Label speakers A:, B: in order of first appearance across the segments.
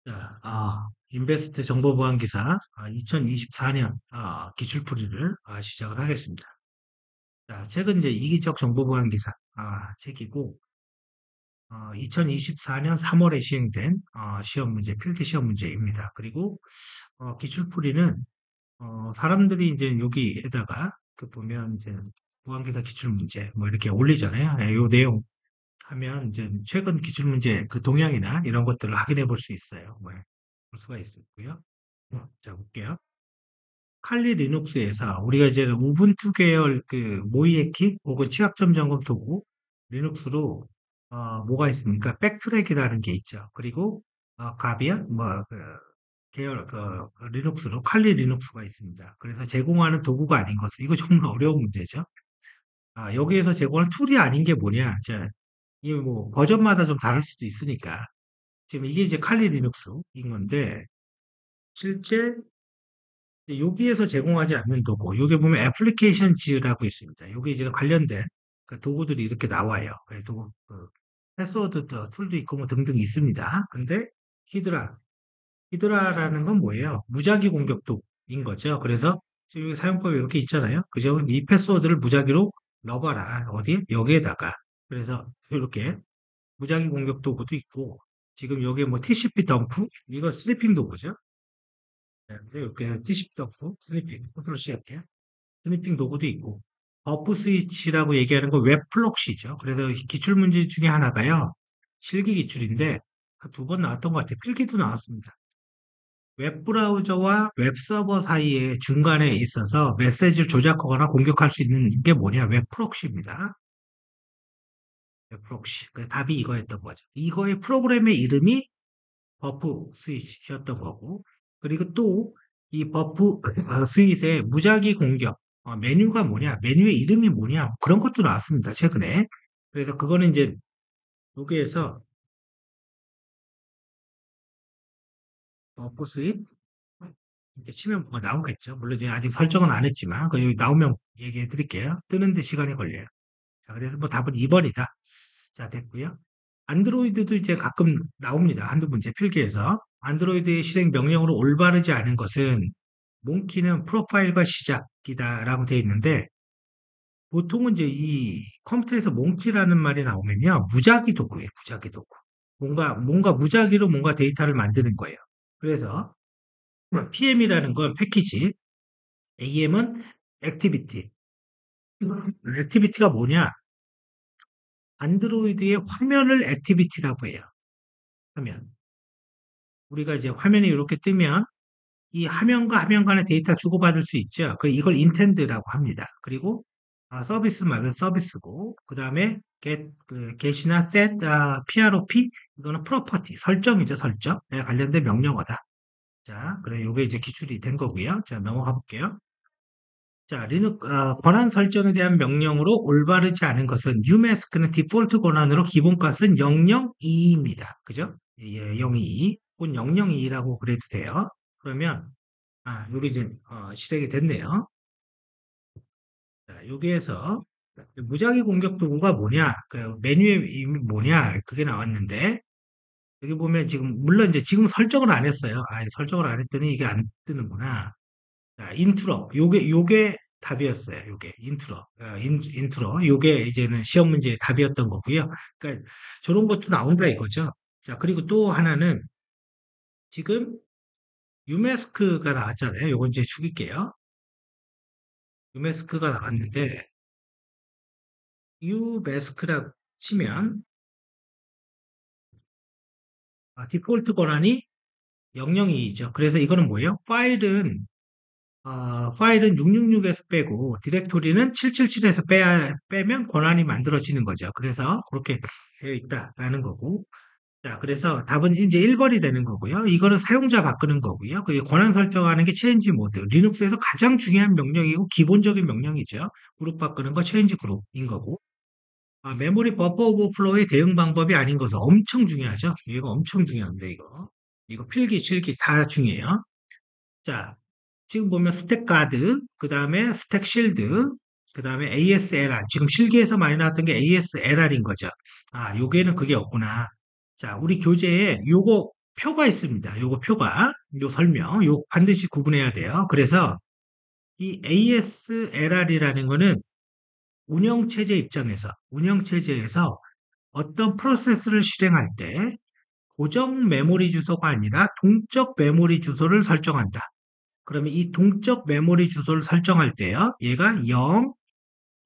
A: 자, 인베스트 정보 보안 기사 2024년 기출풀이를 시작을 하겠습니다. 자, 책은 이제 이기적 정보 보안 기사 책이고 2024년 3월에 시행된 시험 문제, 필기 시험 문제입니다. 그리고 기출풀이는 사람들이 이제 여기에다가 그 보면 이제 보안 기사 기출 문제 뭐 이렇게 올리잖아요. 예, 요 내용 하면 이제 최근 기출 문제 그 동향이나 이런 것들을 확인해 볼 수 있어요. 뭐, 볼 수가 있고요. 자, 볼게요. 칼리 리눅스에서 우리가 이제 우분투 계열 그 모이에키 혹은 취약점 점검 도구 리눅스로 뭐가 있습니까? 백트랙이라는 게 있죠. 그리고 가비안 뭐 계열 리눅스로 칼리 리눅스가 있습니다. 그래서 제공하는 도구가 아닌 것은 이거 정말 어려운 문제죠. 여기에서 제공하는 툴이 아닌 게 뭐냐? 자, 이게 뭐 버전마다 좀 다를 수도 있으니까 지금 이게 이제 칼리 리눅스인 건데 실제 여기에서 제공하지 않는 도구, 여기 보면 애플리케이션 지라고 있습니다. 여기 이제 관련된 그 도구들이 이렇게 나와요. 그래도 그 패스워드 툴도 있고 뭐 등등 있습니다. 근데 히드라, 히드라라는 건 뭐예요? 무작위 공격 도구인 거죠. 그래서 지금 여기 사용법이 이렇게 있잖아요. 그죠? 이 패스워드를 무작위로 넣어봐라. 어디? 여기에다가. 그래서 이렇게 무작위 공격 도구도 있고 지금 여기에 뭐 TCP 덤프 이거 스니핑 도구죠. 네, 이렇게 TCP 덤프 스니핑 컨트롤 C 할게요. 스니핑 도구도 있고 버프 스위치라고 얘기하는 건 웹 플록시죠. 그래서 기출 문제 중에 하나가요. 실기 기출인데 두 번 나왔던 것 같아요. 필기도 나왔습니다. 웹 브라우저와 웹 서버 사이에 중간에 있어서 메시지를 조작하거나 공격할 수 있는 게 뭐냐? 웹 프록시입니다. 웹 프록시. 답이 이거였던 거죠. 이거의 프로그램의 이름이 버프 스윗이었던 거고, 그리고 또 이 버프 스윗의 무작위 공격, 메뉴가 뭐냐, 메뉴의 이름이 뭐냐, 그런 것도 나왔습니다, 최근에. 그래서 그거는 이제 여기에서 버프 스윗 이렇게 치면 뭐가 나오겠죠. 물론 이제 아직 설정은 안 했지만, 그 여기 나오면 얘기해 드릴게요. 뜨는데 시간이 걸려요. 자, 그래서 뭐 답은 2번이다. 자, 됐고요. 안드로이드도 이제 가끔 나옵니다. 한두 문제 필기에서. 안드로이드의 실행 명령으로 올바르지 않은 것은 몽키는 프로파일과 시작이다라고 되어 있는데 보통은 이제 이 컴퓨터에서 몽키라는 말이 나오면요. 무작위 도구예요. 무작위 도구. 뭔가 무작위로 뭔가 데이터를 만드는 거예요. 그래서 PM이라는 건 패키지, AM은 액티비티. 액티비티가 뭐냐? 안드로이드의 화면을 액티비티라고 해요. 화면. 우리가 이제 화면이 이렇게 뜨면 이 화면과 화면 간의 데이터 주고받을 수 있죠. 이걸 인텐드라고 합니다. 그리고 서비스 말은 서비스고 그 다음에 get이나 set, PROP 이거는 프로퍼티 설정이죠. 설정. 관련된 명령어다. 자, 그래 요게 이제 기출이 된 거고요. 자, 넘어가 볼게요. 자, 권한 설정에 대한 명령으로 올바르지 않은 것은 umask는 디폴트 권한으로 기본값은 002입니다. 그죠? 예, 022 혹은 002라고 그래도 돼요. 그러면 요게 이제 실행이 됐네요. 자, 여기에서 무작위 공격 도구가 뭐냐? 그 메뉴의 이름이 뭐냐? 그게 나왔는데 여기 보면 지금 물론 이제 지금 설정을 안 했어요. 설정을 안 했더니 이게 안 뜨는구나. 자, 인트로. 요게 답이었어요. 요게 인트로. 인트로. 요게 이제는 시험 문제의 답이었던 거고요. 그러니까 저런 것도 나온다 이거죠. 자, 그리고 또 하나는 지금 유메스크가 나왔잖아요. 요거 이제 죽일게요. 유메스크가 나왔는데 유메스크라 치면 디폴트 권한이 002죠. 그래서 이거는 뭐예요? 파일은 666에서 빼고 디렉토리는 777에서 빼면 권한이 만들어지는 거죠. 그래서 그렇게 되어 있다라는 거고. 자, 그래서 답은 이제 1번이 되는 거고요. 이거는 사용자 바꾸는 거고요. 그 권한 설정하는 게 체인지 모드. 리눅스에서 가장 중요한 명령이고 기본적인 명령이죠. 그룹 바꾸는 거 체인지 그룹인 거고. 메모리 버퍼 오버플로우의 대응 방법이 아닌 것은 엄청 중요하죠. 이거 엄청 중요합니다, 이거. 이거 필기, 실기 다 중요해요. 자, 지금 보면 스택 가드, 그 다음에 스택 실드, 그 다음에 ASLR. 지금 실기에서 많이 나왔던 게 ASLR인 거죠. 요게는 그게 없구나. 자, 우리 교재에 요거 표가 있습니다. 요거 표가, 요 설명, 요 반드시 구분해야 돼요. 그래서 이 ASLR이라는 거는 운영체제에서 어떤 프로세스를 실행할 때 고정 메모리 주소가 아니라 동적 메모리 주소를 설정한다. 그러면 이 동적 메모리 주소를 설정할 때요, 얘가 0,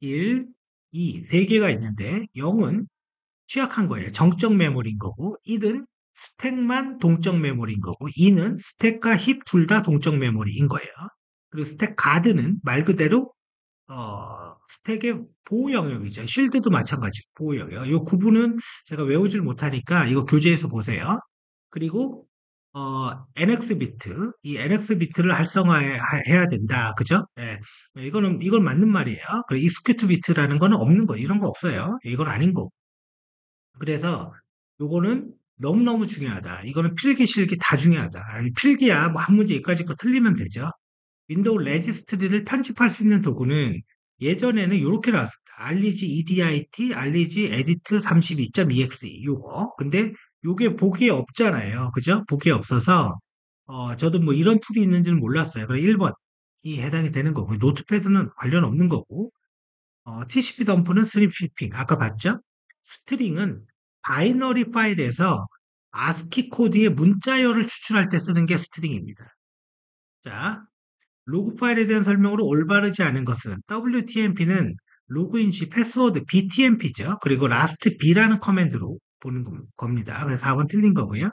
A: 1, 2, 세 개가 있는데 0은 취약한 거예요. 정적 메모리인 거고, 1은 스택만 동적 메모리인 거고, 2는 스택과 힙 둘 다 동적 메모리인 거예요. 그리고 스택 가드는 말 그대로 스택의 보호 영역이죠. 쉴드도 마찬가지 보호 영역. 이 구분은 제가 외우질 못하니까 이거 교재에서 보세요. 그리고 NX 비트, 이 NX 비트를 활성화해야 된다. 그죠? 예. 이건 맞는 말이에요. 그리고 익스큐트 비트라는 거는 없는 거, 이런 거 없어요. 이건 아닌 거. 그래서 요거는 너무너무 중요하다. 이거는 필기, 실기 다 중요하다. 아니, 필기야, 뭐 한 문제 여기까지 거 틀리면 되죠. 윈도우 레지스트리를 편집할 수 있는 도구는 예전에는 이렇게 나왔습니다. 알리지 EDIT, 알리지 에디트 32.exe 요거. 근데 요게 보기에 없잖아요. 그죠? 보기에 없어서 저도 뭐 이런 툴이 있는지는 몰랐어요. 그래 1번 이 해당이 되는 거고 노트패드는 관련 없는 거고 TCP 덤프는 스트링 아까 봤죠? 스트링은 바이너리 파일에서 아스키 코드의 문자열을 추출할 때 쓰는 게 스트링입니다. 자, 로그 파일에 대한 설명으로 올바르지 않은 것은 WTMP는 로그인 시 패스워드 BTMP죠. 그리고 라스트 B라는 커맨드로 보는 겁니다. 그래서 4번 틀린 거고요.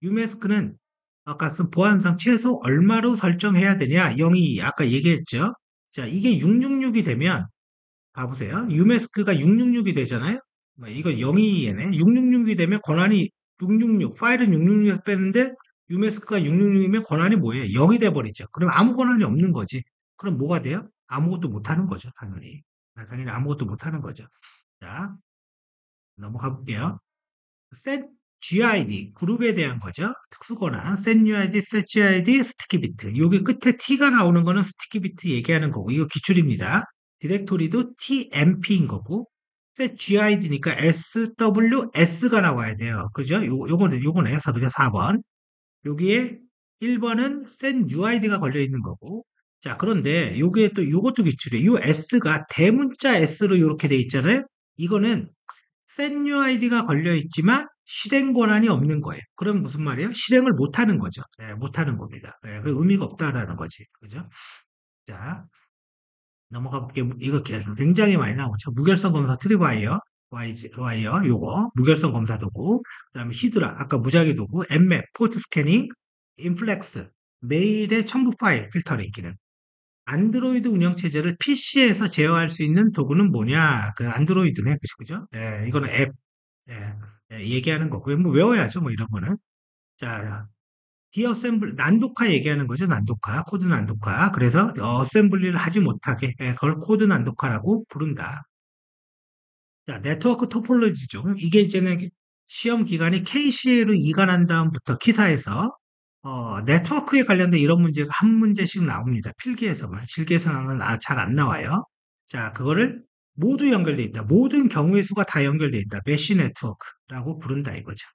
A: 유메스크는 아까 쓴 보안상 최소 얼마로 설정해야 되냐? 0이 아까 얘기했죠. 자, 이게 666이 되면 봐보세요. 유메스크가 666이 되잖아요. 이거 0이네. 666이 되면 권한이 666, 파일은 666에서 빼는데 유메스크가 666이면 권한이 뭐예요? 0이 돼버리죠. 그럼 아무 권한이 없는 거지. 그럼 뭐가 돼요? 아무것도 못하는 거죠, 당연히. 당연히 아무것도 못하는 거죠. 자, 넘어가 볼게요. set GID, 그룹에 대한 거죠. 특수권한 set UID, set GID, 스티키 비트. 여기 끝에 T가 나오는 거는 스티키 비트 얘기하는 거고, 이거 기출입니다. 디렉토리도 TMP인 거고, set GID니까 SWS가 나와야 돼요. 그죠? 요거네, 그죠? 4번. 여기에 1번은 set UID가 걸려 있는 거고, 자, 그런데 요것도 기출이에요. 요 S가 대문자 S로 이렇게 돼 있잖아요. 이거는 set UID가 걸려 있지만 실행 권한이 없는 거예요. 그럼 무슨 말이에요? 실행을 못 하는 거죠. 예, 못 하는 겁니다. 예, 그 의미가 없다라는 거지. 그죠? 자, 넘어가 볼게요. 이거 굉장히 많이 나오죠. 무결성 검사 트리와이어, 와이어, 요거, 무결성 검사 도구, 그 다음에 히드라, 아까 무작위 도구, 엠맵, 포트 스캐닝, 인플렉스, 메일의 첨부 파일 필터링 기능. 안드로이드 운영체제를 PC에서 제어할 수 있는 도구는 뭐냐? 그 안드로이드네. 그죠? 예, 이거는 앱, 예, 예, 얘기하는 거고요. 뭐 외워야죠. 뭐 이런 거는. 자, 디어셈블 난독화 얘기하는 거죠. 난독화, 코드 난독화. 그래서 어셈블리를 하지 못하게 그걸 코드 난독화라고 부른다. 자, 네트워크 토폴로지죠. 이게 이제는 시험 기간이 KCA로 이관한 다음부터 기사에서 네트워크에 관련된 이런 문제가 한 문제씩 나옵니다. 필기에서만. 실기에서는 잘 안 나와요. 자, 그거를 모두 연결돼 있다. 모든 경우의 수가 다 연결돼 있다. 메쉬 네트워크라고 부른다 이거죠.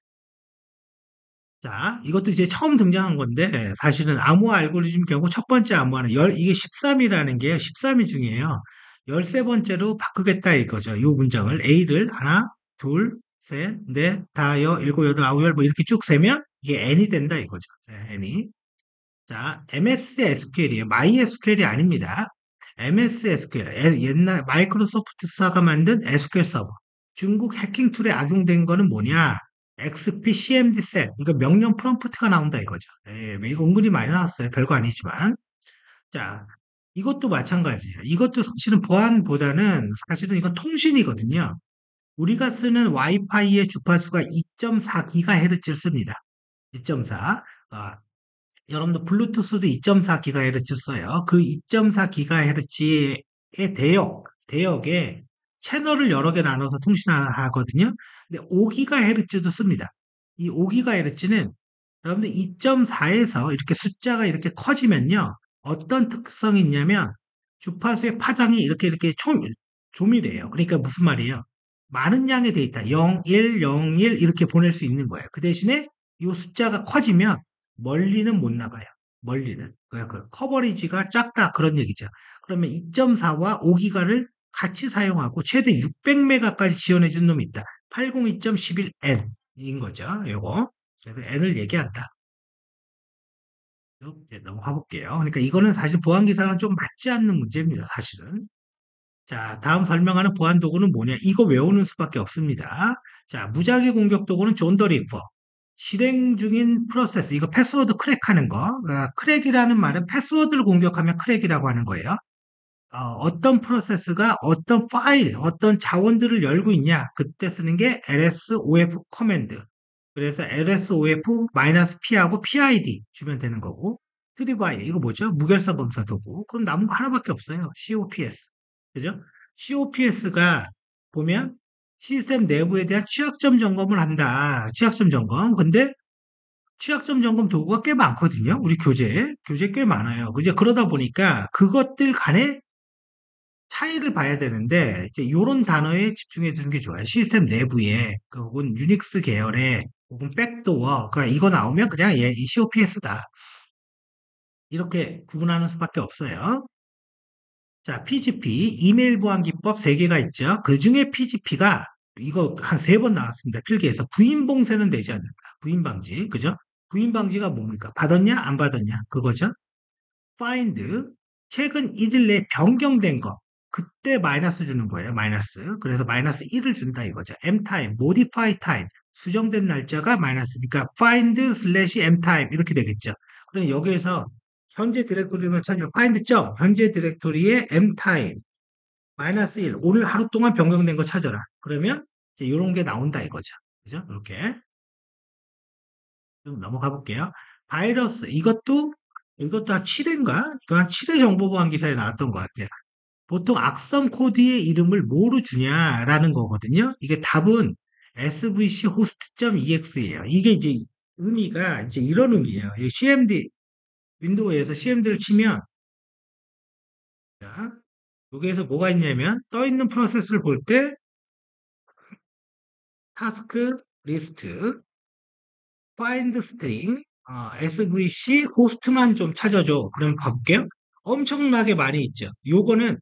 A: 자, 이것도 이제 처음 등장한 건데, 사실은 암호화 알고리즘 경우 첫 번째 암호화는 이게 13이라는 게 13이 중이에요. 13번째로 바꾸겠다 이거죠. 이 문장을 A를 하나, 둘, 셋, 넷, 다, 일곱, 여덟, 아홉, 열, 뭐 이렇게 쭉 세면 이게 N이 된다 이거죠. 네, N이. 자, MS SQL이에요. MySQL이 아닙니다. MS SQL. 옛날 마이크로소프트사가 만든 SQL 서버. 중국 해킹 툴에 악용된 거는 뭐냐? XP CMD 셋. 이거 명령 프롬프트가 나온다 이거죠. 예, 이거 은근히 많이 나왔어요. 별거 아니지만. 자, 이것도 마찬가지예요. 이것도 사실은 보안보다는 사실은 이건 통신이거든요. 우리가 쓰는 와이파이의 주파수가 2.4GHz를 씁니다. 2.4. 여러분들 블루투스도 2.4GHz 써요. 그 2.4GHz의 대역에 채널을 여러 개 나눠서 통신하거든요. 근데 5GHz도 씁니다. 이 5GHz는 여러분들 2.4에서 이렇게 숫자가 이렇게 커지면요. 어떤 특성이 있냐면 주파수의 파장이 이렇게 조밀해요. 그러니까 무슨 말이에요? 많은 양의 데이터 0, 1, 0, 1 이렇게 보낼 수 있는 거예요. 그 대신에 이 숫자가 커지면 멀리는 못 나가요. 멀리는. 그 커버리지가 작다 그런 얘기죠. 그러면 2.4와 5기가를 같이 사용하고 최대 600메가까지 지원해 준 놈이 있다. 802.11n인 거죠. 요거. 그래서 n을 얘기한다. 이제 넘어가 볼게요. 그러니까 이거는 사실 보안 기사랑 좀 맞지 않는 문제입니다. 사실은. 자, 다음 설명하는 보안 도구는 뭐냐? 이거 외우는 수밖에 없습니다. 자, 무작위 공격 도구는 존 더 리퍼. 실행 중인 프로세스, 이거 패스워드 크랙하는 거. 크랙이라는 말은 패스워드를 공격하면 크랙이라고 하는 거예요. 어떤 프로세스가 어떤 파일, 어떤 자원들을 열고 있냐. 그때 쓰는 게 lsof 커맨드. 그래서 lsof-p하고 pid 주면 되는 거고. 트리바이, 이거 뭐죠? 무결성 검사 도구. 그럼 남은 거 하나밖에 없어요. cops. 그죠? cops가 보면 시스템 내부에 대한 취약점 점검을 한다. 취약점 점검. 근데 취약점 점검 도구가 꽤 많거든요. 우리 교재 꽤 많아요. 이제 그러다 보니까 그것들 간에 차이를 봐야 되는데 이제 요런 단어에 집중해 주는 게 좋아요. 시스템 내부에 혹은 유닉스 계열의 혹은 백도어 그러니까 이거 나오면 그냥 얘 이 COPS다. 이렇게 구분하는 수밖에 없어요. 자, PGP 이메일 보안 기법 3개가 있죠. 그중에 PGP가 이거 한 3번 나왔습니다. 필기에서 부인 봉쇄는 되지 않는다. 부인 방지. 그죠? 부인 방지가 뭡니까? 받았냐? 안 받았냐? 그거죠. find 최근 1일 내에 변경된 거 그때 마이너스 주는 거예요. 마이너스. 그래서 마이너스 1을 준다 이거죠. mtime, modify time 수정된 날짜가 마이너스니까 find slash mtime 이렇게 되겠죠. 그럼 여기에서 현재 디렉토리만 찾으면 find 점 현재 디렉토리의 mtime 마이너스 1 오늘 하루 동안 변경된 거 찾아라. 그러면 이제 이런 게 나온다 이거죠. 그죠? 이렇게 좀 넘어가 볼게요. 바이러스 이것도 한 7회인가? 이거 한 7회 정보보안 기사에 나왔던 것 같아요. 보통 악성 코드의 이름을 뭐로 주냐라는 거거든요. 이게 답은 svc host.exe예요. 이게 이제 의미가 이제 이런 의미예요. cmd 윈도우에서 cmd를 치면 자, 여기에서 뭐가 있냐면 떠 있는 프로세스를 볼 때 타스크 리스트 find string svc 호스트만 좀 찾아줘. 그럼 볼게요. 엄청나게 많이 있죠. 요거는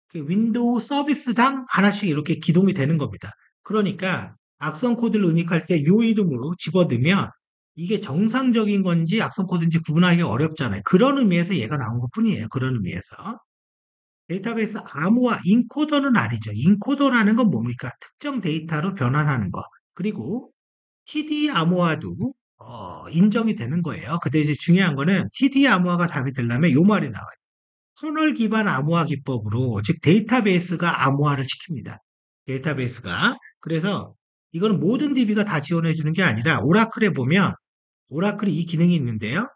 A: 그 윈도우 서비스당 하나씩 이렇게 기동이 되는 겁니다. 그러니까 악성 코드를 은닉할 때 요 이름으로 집어넣으면 이게 정상적인 건지 악성 코드인지 구분하기 어렵잖아요. 그런 의미에서 얘가 나온 것 뿐이에요. 그런 의미에서. 데이터베이스 암호화 인코더는 아니죠. 인코더라는 건 뭡니까? 특정 데이터로 변환하는 거. 그리고 TD 암호화도 인정이 되는 거예요. 그 대신 중요한 거는 TD 암호화가 답이 되려면 요 말이 나와요. 커널 기반 암호화 기법으로 즉 데이터베이스가 암호화를 시킵니다. 데이터베이스가. 그래서 이거는 모든 DB가 다 지원해 주는 게 아니라 오라클에 보면 오라클이 이 기능이 있는데요.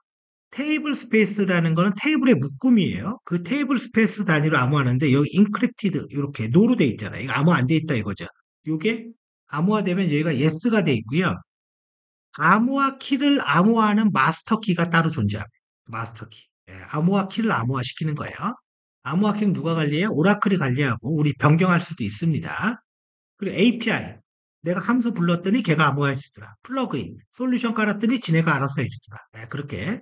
A: 테이블 스페이스라는 거는 테이블의 묶음이에요. 그 테이블 스페이스 단위로 암호하는데 여기 인크립티드 이렇게 노로 돼 있잖아요. 이거 암호 안 돼 있다 이거죠. 요게 암호화되면 여기가 yes가 돼 있고요. 암호화 키를 암호화하는 마스터 키가 따로 존재합니다. 마스터 키. 예, 암호화 키를 암호화 시키는 거예요. 암호화 키는 누가 관리해요? 오라클이 관리하고 우리 변경할 수도 있습니다. 그리고 API. 내가 함수 불렀더니 걔가 암호화 해주더라. 플러그인. 솔루션 깔았더니 지네가 알아서 해주더라. 예, 그렇게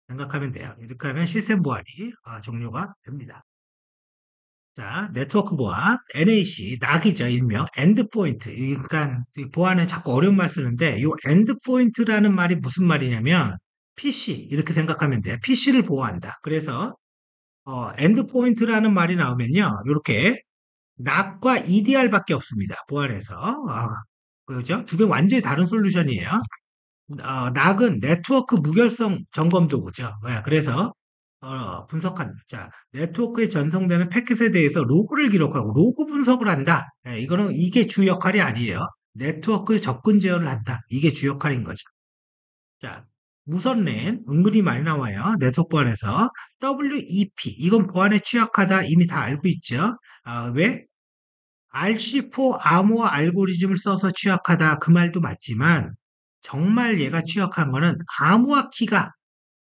A: 생각하면 돼요. 이렇게 하면 시스템 보안이 종료가 됩니다. 자, 네트워크 보안, NAC, 낙이죠, 일명. 엔드포인트. 그러니까 보안에 자꾸 어려운 말 쓰는데, 이 엔드포인트라는 말이 무슨 말이냐면, PC, 이렇게 생각하면 돼요. PC를 보호한다. 그래서, 엔드포인트라는 말이 나오면요, 이렇게, 낙과 EDR밖에 없습니다. 보안에서. 그죠? 두 개 완전히 다른 솔루션이에요. 낙은 네트워크 무결성 점검 도구죠. 그래서 분석한다. 자, 네트워크에 전송되는 패킷에 대해서 로그를 기록하고 로그 분석을 한다. 이거는 이게 주 역할이 아니에요. 네트워크 접근 제어를 한다. 이게 주 역할인 거죠. 자, 무선 랜 은근히 많이 나와요. 네트워크 보안에서 WEP 이건 보안에 취약하다 이미 다 알고 있죠. 왜? RC4 암호화 알고리즘을 써서 취약하다 그 말도 맞지만 정말 얘가 취약한 거는 암호화 키가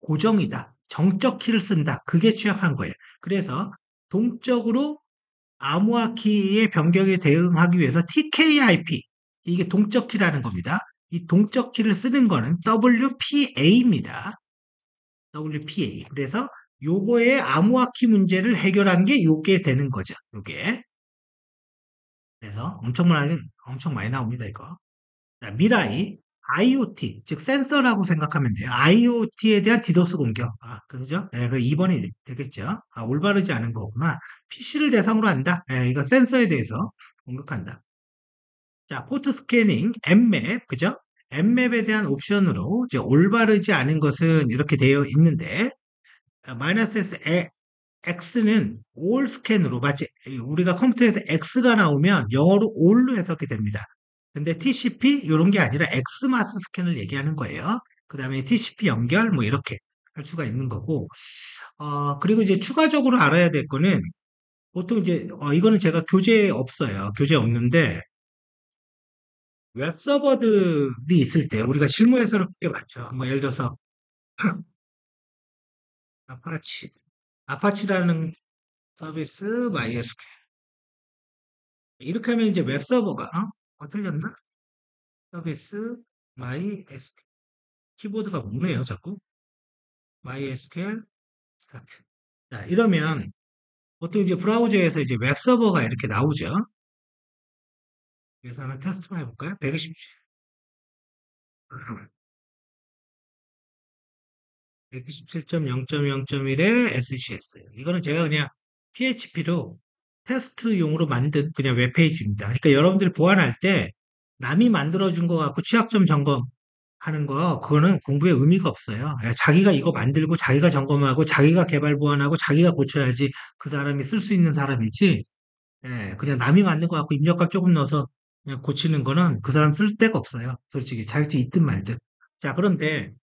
A: 고정이다. 정적 키를 쓴다. 그게 취약한 거예요. 그래서 동적으로 암호화 키의 변경에 대응하기 위해서 TKIP 이게 동적 키라는 겁니다. 이 동적 키를 쓰는 거는 WPA입니다. WPA. 그래서 요거의 암호화키 문제를 해결한 게 요게 되는 거죠. 요게. 그래서 엄청 많이 나옵니다, 이거. 자, 미라이, IoT, 즉 센서라고 생각하면 돼요. IoT에 대한 디도스 공격. 그죠? 예, 그 2번이 되겠죠. 올바르지 않은 거구나. PC를 대상으로 한다. 예, 이거 센서에 대해서 공격한다. 자, 포트 스캐닝, N맵, 그죠? N맵에 대한 옵션으로 이제 올바르지 않은 것은 이렇게 되어 있는데, 마이너스 S X는 all 스캔으로 마치 우리가 컴퓨터에서 X가 나오면 영어로 all로 해석이 됩니다. 근데 TCP 이런 게 아니라 X마스 스캔을 얘기하는 거예요. 그 다음에 TCP 연결 뭐 이렇게 할 수가 있는 거고, 그리고 이제 추가적으로 알아야 될 거는 보통 이제 이거는 제가 교재에 없어요. 교재에 없는데 웹 서버들이 있을 때 우리가 실무에서는 꽤 많죠. 뭐 예를 들어서 아파치, 아파치라는 서비스 MySQL 이렇게 하면 이제 웹 서버가 틀렸나? 서비스 MySQL 키보드가 묻네요, 자꾸. MySQL 스타트. 자, 이러면 보통 이제 브라우저에서 이제 웹 서버가 이렇게 나오죠. 그래서 하나 테스트만 해볼까요? 120, 127.0.0.1의 SCS. 이거는 제가 그냥 PHP로 테스트용으로 만든 그냥 웹페이지입니다. 그러니까 여러분들이 보안할 때 남이 만들어준 거 갖고 취약점 점검하는 거, 그거는 공부에 의미가 없어요. 자기가 이거 만들고 자기가 점검하고 자기가 개발 보완하고 자기가 고쳐야지 그 사람이 쓸 수 있는 사람이지. 그냥 남이 만든 거 갖고 입력값 조금 넣어서 그냥 고치는 거는 그 사람 쓸 데가 없어요. 솔직히 자격증 있든 말든. 자, 그런데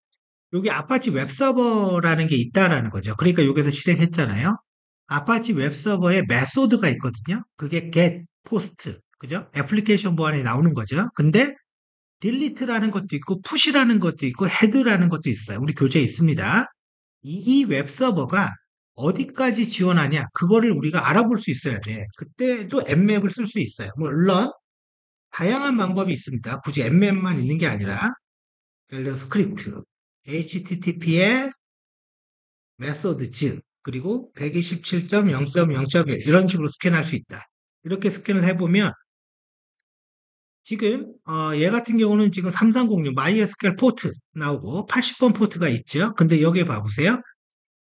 A: 여기 아파치 웹서버라는 게 있다라는 거죠. 그러니까 여기서 실행했잖아요. 아파치 웹서버에 메소드가 있거든요. 그게 get, post, 그죠? 애플리케이션 보안에 나오는 거죠. 근데 delete라는 것도 있고 push라는 것도 있고 head라는 것도 있어요. 우리 교재에 있습니다. 이 웹서버가 어디까지 지원하냐? 그거를 우리가 알아볼 수 있어야 돼. 그때도 앱맵을 쓸 수 있어요. 물론 다양한 방법이 있습니다. 굳이 앱맵만 있는 게 아니라 예를 들어 스크립트, HTTP의 메소드즈, 그리고 127.0.0.1 이런 식으로 스캔할 수 있다. 이렇게 스캔을 해보면 지금 얘 같은 경우는 지금 3306 MySQL 포트 나오고 80번 포트가 있죠. 근데 여기 봐보세요.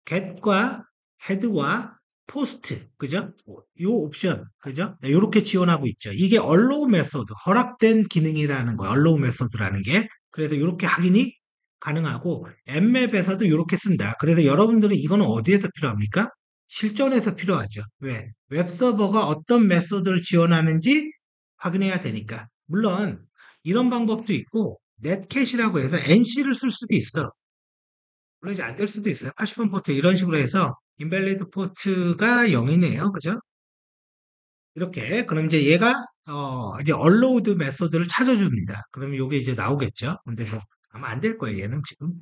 A: get과 head와 post, 그죠? 요 옵션, 그죠? 요렇게 지원하고 있죠. 이게 allow 메소드, 허락된 기능이라는 거예요. allow 메소드라는 게. 그래서 요렇게 확인이 가능하고, 앱맵에서도 요렇게 쓴다. 그래서 여러분들은 이거는 어디에서 필요합니까? 실전에서 필요하죠. 왜? 웹서버가 어떤 메소드를 지원하는지 확인해야 되니까. 물론, 이런 방법도 있고, 넷캣이라고 해서 NC를 쓸 수도 있어. 물론 이제 안 될 수도 있어요. 80번 포트 이런 식으로 해서 인밸리드 포트가 0이네요. 그죠? 이렇게 그럼 이제 얘가 이제 언로우드 메소드를 찾아줍니다. 그러면 요게 이제 나오겠죠. 근데 뭐 아마 안 될 거예요. 얘는 지금.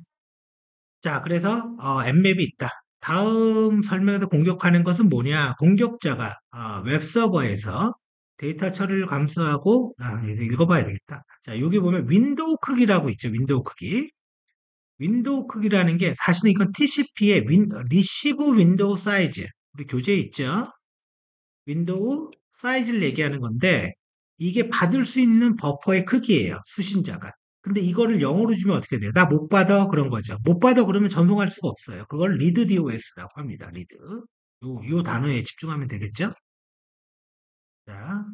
A: 자, 그래서 앱맵이 있다. 다음 설명에서 공격하는 것은 뭐냐? 공격자가 웹서버에서 데이터 처리를 감수하고 이거 읽어봐야 되겠다. 자, 여기 보면 윈도우 크기라고 있죠. 윈도우 크기. 윈도우 크기라는 게 사실은 이건 TCP의 리시브 윈도우 사이즈 우리 교재에 있죠. 윈도우 사이즈를 얘기하는 건데 이게 받을 수 있는 버퍼의 크기예요. 수신자가. 근데 이거를 영어로 주면 어떻게 돼요? 나 못 받아 그런 거죠. 못 받아 그러면 전송할 수가 없어요. 그걸 리드 DOS라고 합니다. 리드. 요 단어에 집중하면 되겠죠? 자,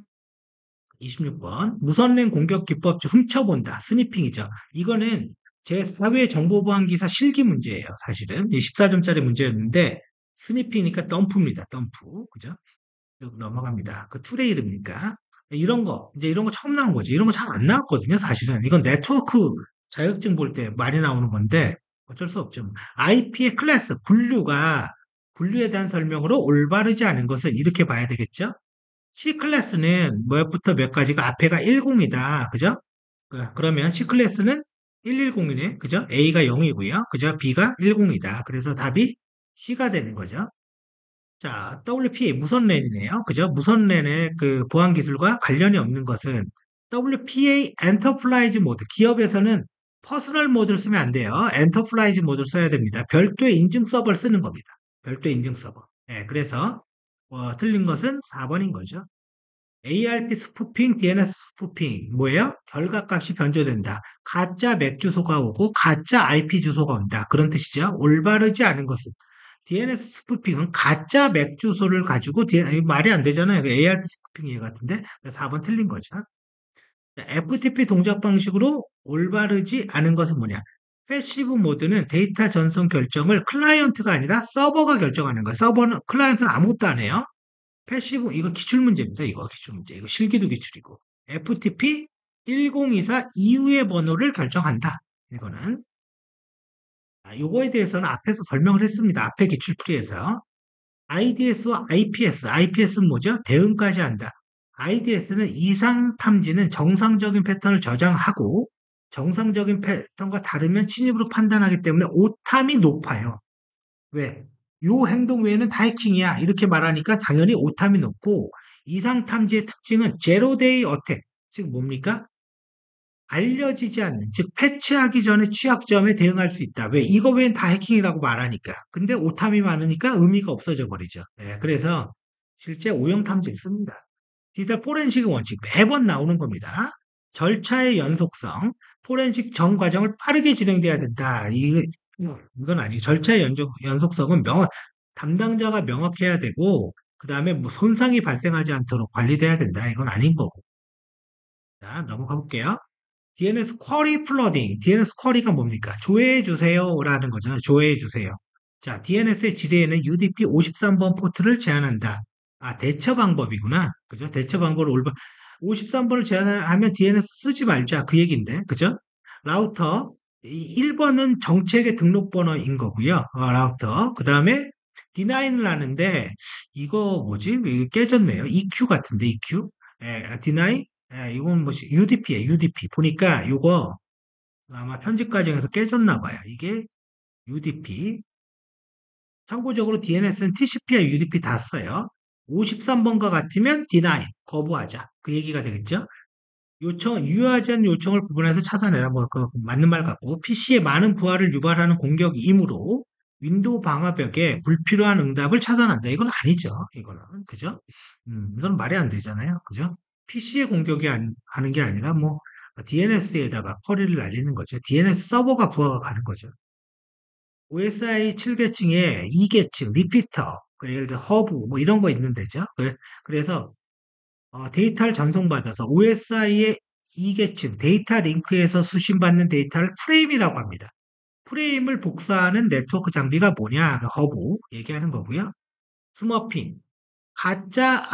A: 26번. 무선랜 공격 기법 중 훔쳐본다. 스니핑이죠. 이거는 제4회 정보보안기사 실기 문제예요. 사실은. 14점짜리 문제였는데 스니핑이니까 덤프입니다. 덤프. 그죠? 여기 넘어갑니다. 그 툴의 이름이니까. 이제 이런 거 처음 나온 거지. 이런 거 잘 안 나왔거든요. 사실은. 이건 네트워크 자격증 볼 때 많이 나오는 건데 어쩔 수 없죠. IP의 클래스, 분류에 대한 설명으로 올바르지 않은 것은 이렇게 봐야 되겠죠? C 클래스는 몇부터 몇 가지가 앞에가 10이다. 그죠? 그러면 C 클래스는 110이네. 그죠? A가 0이고요. 그죠? B가 10이다. 그래서 답이 C가 되는 거죠. 자, WPA 무선랜이네요. 그죠? 무선랜의 그 보안 기술과 관련이 없는 것은 WPA 엔터프라이즈 모드. 기업에서는 퍼스널 모드를 쓰면 안 돼요. 엔터프라이즈 모드를 써야 됩니다. 별도의 인증 서버를 쓰는 겁니다. 별도의 인증 서버. 예, 그래서 틀린 것은 4번인 거죠. ARP 스푸핑, DNS 스푸핑 뭐예요? 결과값이 변조된다. 가짜 맥 주소가 오고 가짜 IP 주소가 온다. 그런 뜻이죠. 올바르지 않은 것은 DNS 스푸핑은 가짜 맥 주소를 가지고 말이 안 되잖아요. ARP 스푸핑 이해 같은데 4번 틀린 거죠. FTP 동작 방식으로 올바르지 않은 것은 뭐냐? 패시브 모드는 데이터 전송 결정을 클라이언트가 아니라 서버가 결정하는 거예요. 서버는 클라이언트는 아무것도 안 해요. 패시브 이거 기출 문제입니다. 이거 기출 문제. 이거 실기도 기출이고. FTP 1024 이후의 번호를 결정한다. 이거는 요거에 대해서는 앞에서 설명을 했습니다. 앞에 기출풀이에서. IDS와 IPS. IPS는 뭐죠? 대응까지 한다. IDS는 이상 탐지는 정상적인 패턴을 저장하고 정상적인 패턴과 다르면 침입으로 판단하기 때문에 오탐이 높아요. 왜? 요 행동 외에는 다 해킹이야. 이렇게 말하니까 당연히 오탐이 높고 이상 탐지의 특징은 제로데이 어택. 즉 뭡니까? 알려지지 않는, 즉 패치하기 전에 취약점에 대응할 수 있다. 왜? 이거 외엔 다 해킹이라고 말하니까. 근데 오탐이 많으니까 의미가 없어져 버리죠. 예, 그래서 실제 오형 탐지를 씁니다. 디지털 포렌식 원칙 매번 나오는 겁니다. 절차의 연속성, 포렌식 전 과정을 빠르게 진행돼야 된다. 이건 아니고 절차의 연속성은 담당자가 명확해야 되고 그 다음에 뭐 손상이 발생하지 않도록 관리돼야 된다. 이건 아닌 거고. 자, 넘어가 볼게요. DNS 쿼리 플러딩. DNS 쿼리가 뭡니까? 조회해 주세요라는 거잖아요. 조회해 주세요. 자, DNS의 지뢰에는 UDP 53번 포트를 제한한다. 아, 대처 방법이구나. 그죠? 대처 방법을 53번을 제한하면 DNS 쓰지 말자. 그 얘기인데. 그죠? 라우터. 1번은 정책의 등록 번호인 거고요. 라우터. 그 다음에 디나인을 하는데 이거 뭐지? 이거 깨졌네요. EQ 같은데 EQ. 디나이 이건 뭐지? UDP에 UDP. 보니까 이거 아마 편집 과정에서 깨졌나 봐요. 이게 UDP. 참고적으로 DNS는 TCP와 UDP 다 써요. 53번과 같으면 deny, 거부하자. 그 얘기가 되겠죠? 유효하지 않은 요청을 구분해서 차단해라. 뭐, 그 맞는 말 같고. PC에 많은 부하를 유발하는 공격이므로 윈도우 방화벽에 불필요한 응답을 차단한다. 이건 아니죠. 이거는. 그죠? 이건 말이 안 되잖아요. 그죠? PC에 공격이 하는 게 아니라 뭐, DNS에다가 쿼리를 날리는 거죠. DNS 서버가 부하가 가는 거죠. OSI 7계층에 2계층, 리피터, 예를 들어 허브, 뭐 이런 거 있는 데죠. 그래서 데이터를 전송받아서 OSI의 2계층 데이터 링크에서 수신받는 데이터를 프레임이라고 합니다. 프레임을 복사하는 네트워크 장비가 뭐냐? 허브 얘기하는 거고요. 스머핑, 가짜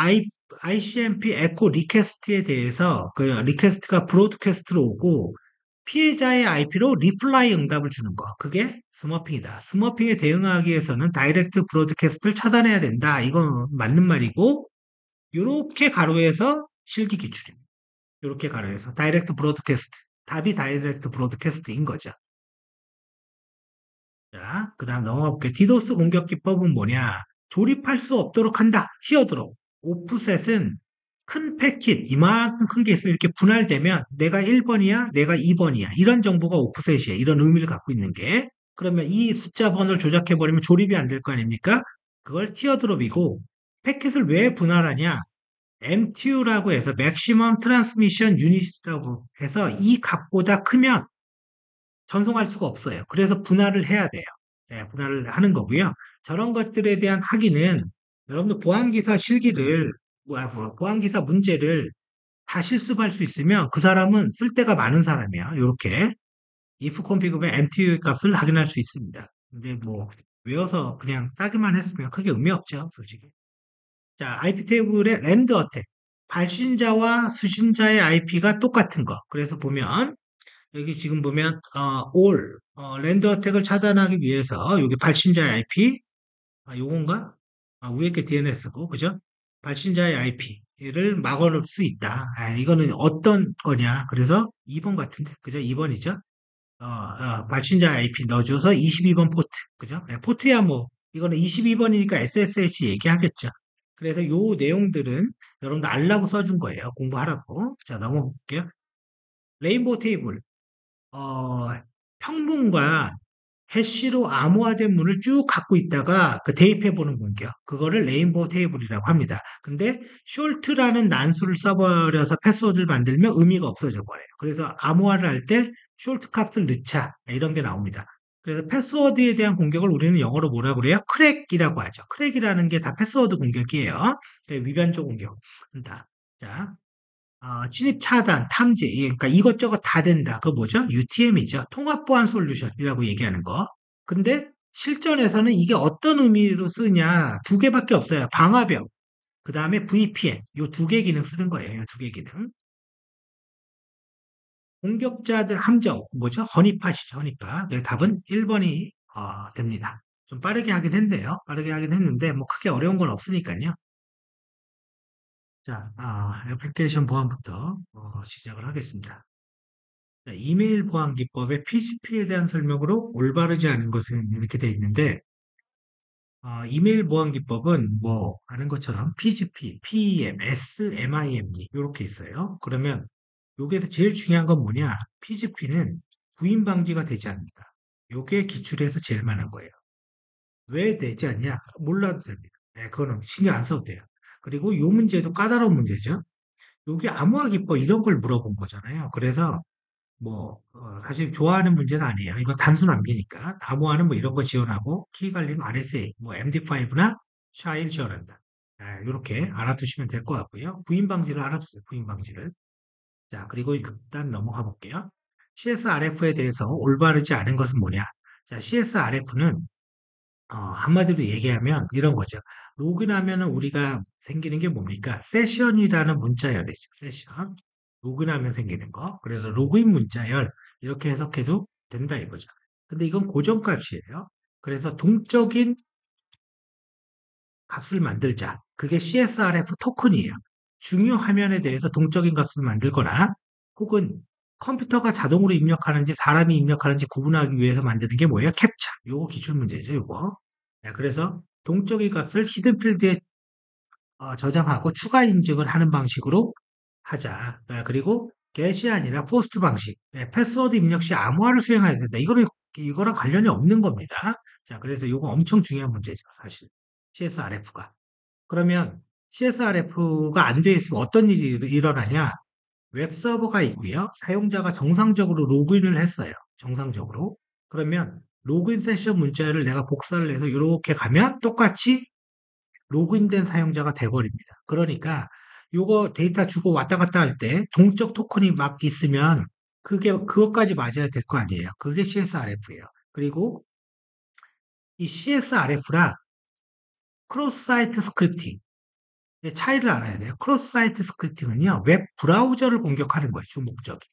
A: ICMP 에코 리퀘스트에 대해서 그 리퀘스트가 브로드캐스트로 오고 피해자의 IP로 리플라이 응답을 주는 거. 그게 스머핑이다. 스머핑에 대응하기 위해서는 다이렉트 브로드캐스트를 차단해야 된다. 이건 맞는 말이고 요렇게 가로해서 실기 기출입니다. 요렇게 가로해서 다이렉트 브로드캐스트. 답이 다이렉트 브로드캐스트인 거죠. 자, 그 다음 넘어가 볼게요. 디도스 공격 기법은 뭐냐? 조립할 수 없도록 한다. 티어드롭. 오프셋은 큰 패킷, 이만큼 큰 게 있으면 이렇게 분할되면 내가 1번이야, 내가 2번이야. 이런 정보가 오프셋이에요. 이런 의미를 갖고 있는 게. 그러면 이 숫자 번호를 조작해버리면 조립이 안 될 거 아닙니까? 그걸 티어드롭이고, 패킷을 왜 분할하냐? MTU라고 해서 Maximum Transmission Unit이라고 해서 이 값보다 크면 전송할 수가 없어요. 그래서 분할을 해야 돼요. 네, 분할을 하는 거고요. 저런 것들에 대한 확인은 여러분들 보안기사 실기를 보안기사 문제를 다 실습할 수 있으면 그 사람은 쓸 데가 많은 사람이야. 이렇게 if config면 MTU 값을 확인할 수 있습니다. 근데 뭐 외워서 그냥 따기만 했으면 크게 의미 없죠, 솔직히. 자, IP 테이블의 랜드 어택. 발신자와 수신자의 IP가 똑같은 거. 그래서 보면 여기 지금 보면 all 랜드 어택을 차단하기 위해서 여기 발신자의 IP 요건가? 위에 게 DNS고 그죠? 발신자의 IP를 막을 수 있다. 이거는 어떤 거냐? 그래서 2번 같은데 그죠? 2번이죠? 발신자 IP 넣어줘서 22번 포트 그죠? 포트야 뭐 이거는 22번이니까 SSH 얘기하겠죠. 그래서 요 내용들은 여러분들 알라고 써준 거예요. 공부하라고. 자, 넘어볼게요. 레인보우 테이블. 어, 평문과 해시로 암호화된 문을 쭉 갖고 있다가 그 대입해보는 공격. 그거를 레인보우 테이블이라고 합니다. 근데 숄트라는 난수를 써버려서 패스워드를 만들면 의미가 없어져 버려요. 그래서 암호화를 할 때 숄트 값을 넣자. 이런 게 나옵니다. 그래서 패스워드에 대한 공격을 우리는 영어로 뭐라 그래요? 크랙이라고 하죠. 크랙이라는 게 다 패스워드 공격이에요. 위변조 공격. 한다. 자, 진입 차단, 탐지, 그러니까 이것저것 다 된다. 그거 뭐죠? UTM이죠. 통합 보안 솔루션이라고 얘기하는 거. 근데 실전에서는 이게 어떤 의미로 쓰냐? 두 개밖에 없어요. 방화벽, 그 다음에 VPN. 요 두 개 기능 쓰는 거예요. 요 두 개 기능. 공격자들 함정, 뭐죠? 허니팟이죠. 허니팟. 그래서 답은 1번이 됩니다. 좀 빠르게 하긴 했는데요. 빠르게 하긴 했는데 뭐 크게 어려운 건 없으니까요. 자, 애플리케이션 보안부터 시작을 하겠습니다. 자, 이메일 보안 기법의 PGP에 대한 설명으로 올바르지 않은 것은 이렇게 되어 있는데, 이메일 보안 기법은 뭐 아는 것처럼 PGP, PEM, SMIM 이렇게 있어요. 그러면 여기에서 제일 중요한 건 뭐냐? PGP는 구인 방지가 되지 않는다. 요게 기출에서 제일 많은 거예요. 왜 되지 않냐? 몰라도 됩니다. 네, 그거는 신경 안 써도 돼요. 그리고 요 문제도 까다로운 문제죠. 요게 암호화 기법 이런 걸 물어본 거잖아요. 그래서 뭐 사실 좋아하는 문제는 아니에요. 이거 단순 암기니까. 암호화는 뭐 이런 거 지원하고 키 관리는 RSA, 뭐 MD5나 샤일 지원한다. 이렇게 알아두시면 될 것 같고요. 부인 방지를 알아두세요. 부인 방지를. 자, 그리고 일단 넘어가 볼게요. CSRF에 대해서 올바르지 않은 것은 뭐냐? 자, CSRF는 한마디로 얘기하면 이런 거죠. 로그인하면은 우리가 생기는 게 뭡니까? 세션이라는 문자열이죠. 세션. 로그인하면 생기는 거. 그래서 로그인 문자열 이렇게 해석해도 된다 이거죠. 근데 이건 고정값이에요. 그래서 동적인 값을 만들자. 그게 CSRF 토큰이에요. 중요 화면에 대해서 동적인 값을 만들거나 혹은 컴퓨터가 자동으로 입력하는지 사람이 입력하는지 구분하기 위해서 만드는 게 뭐예요? 캡처. 요거 기출 문제죠, 요거. 네, 그래서 동적인 값을 히든 필드에 저장하고 추가 인증을 하는 방식으로 하자. 그리고 get이 아니라 포스트 방식. 네, 패스워드 입력 시 암호화를 수행해야 된다. 이거랑 관련이 없는 겁니다. 자, 그래서 이거 엄청 중요한 문제죠, 사실. CSRF가. 그러면 CSRF가 안 돼 있으면 어떤 일이 일어나냐? 웹 서버가 있고요. 사용자가 정상적으로 로그인을 했어요. 정상적으로. 그러면 로그인 세션 문자를 내가 복사를 해서 이렇게 가면 똑같이 로그인된 사용자가 돼버립니다. 그러니까 요거 데이터 주고 왔다 갔다 할 때 동적 토큰이 막 있으면 그것까지 맞아야 될 거 아니에요. 그게 CSRF예요. 그리고 이 CSRF랑 크로스 사이트 스크립팅 차이를 알아야 돼요. 크로스 사이트 스크립팅은요, 웹 브라우저를 공격하는 거예요, 주 목적이.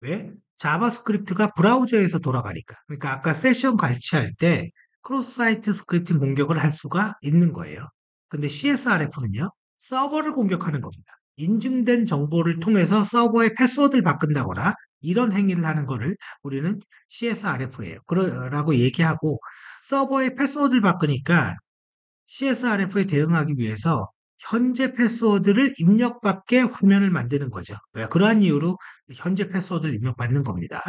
A: 왜? 자바스크립트가 브라우저에서 돌아가니까. 그러니까 아까 세션 갈취할 때 크로스 사이트 스크립팅 공격을 할 수가 있는 거예요. 근데 CSRF는요, 서버를 공격하는 겁니다. 인증된 정보를 통해서 서버의 패스워드를 바꾼다거나 이런 행위를 하는 거를 우리는 CSRF예요. 그러라고 얘기하고 서버의 패스워드를 바꾸니까 CSRF에 대응하기 위해서 현재 패스워드를 입력받게 화면을 만드는 거죠. 그러한 이유로 현재 패스워드를 입력받는 겁니다.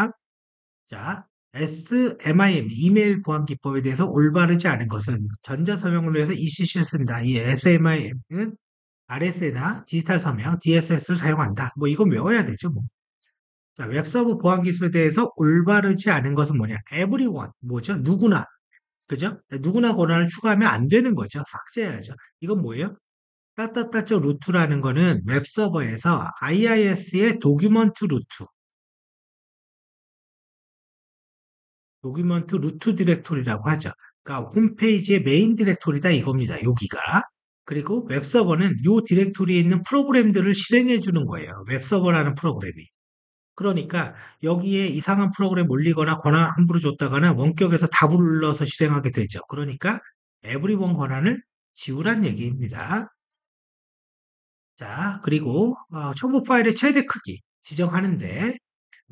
A: 자, SMIM, 이메일 보안 기법에 대해서 올바르지 않은 것은 전자서명을 위해서 ECC를 쓴다. 이 SMIM은 RSA나 디지털 서명, DSS를 사용한다. 뭐 이건 외워야 되죠, 뭐. 자, 웹서버 보안 기술에 대해서 올바르지 않은 것은 뭐냐? Everyone, 뭐죠? 누구나. 그죠? 누구나 권한을 추가하면 안 되는 거죠. 삭제해야죠. 이건 뭐예요? 따따따쩌 루트라는 거는 웹서버에서 IIS의 도큐먼트 루트, 도큐먼트 루트 디렉토리라고 하죠. 그러니까 홈페이지의 메인 디렉토리다 이겁니다. 여기가. 그리고 웹서버는 이 디렉토리에 있는 프로그램들을 실행해 주는 거예요. 웹서버라는 프로그램이. 그러니까 여기에 이상한 프로그램 올리거나 권한 함부로 줬다가는 원격에서 다 불러서 실행하게 되죠. 그러니까 에브리원 권한을 지우란 얘기입니다. 자, 그리고 첨부 파일의 최대 크기 지정하는데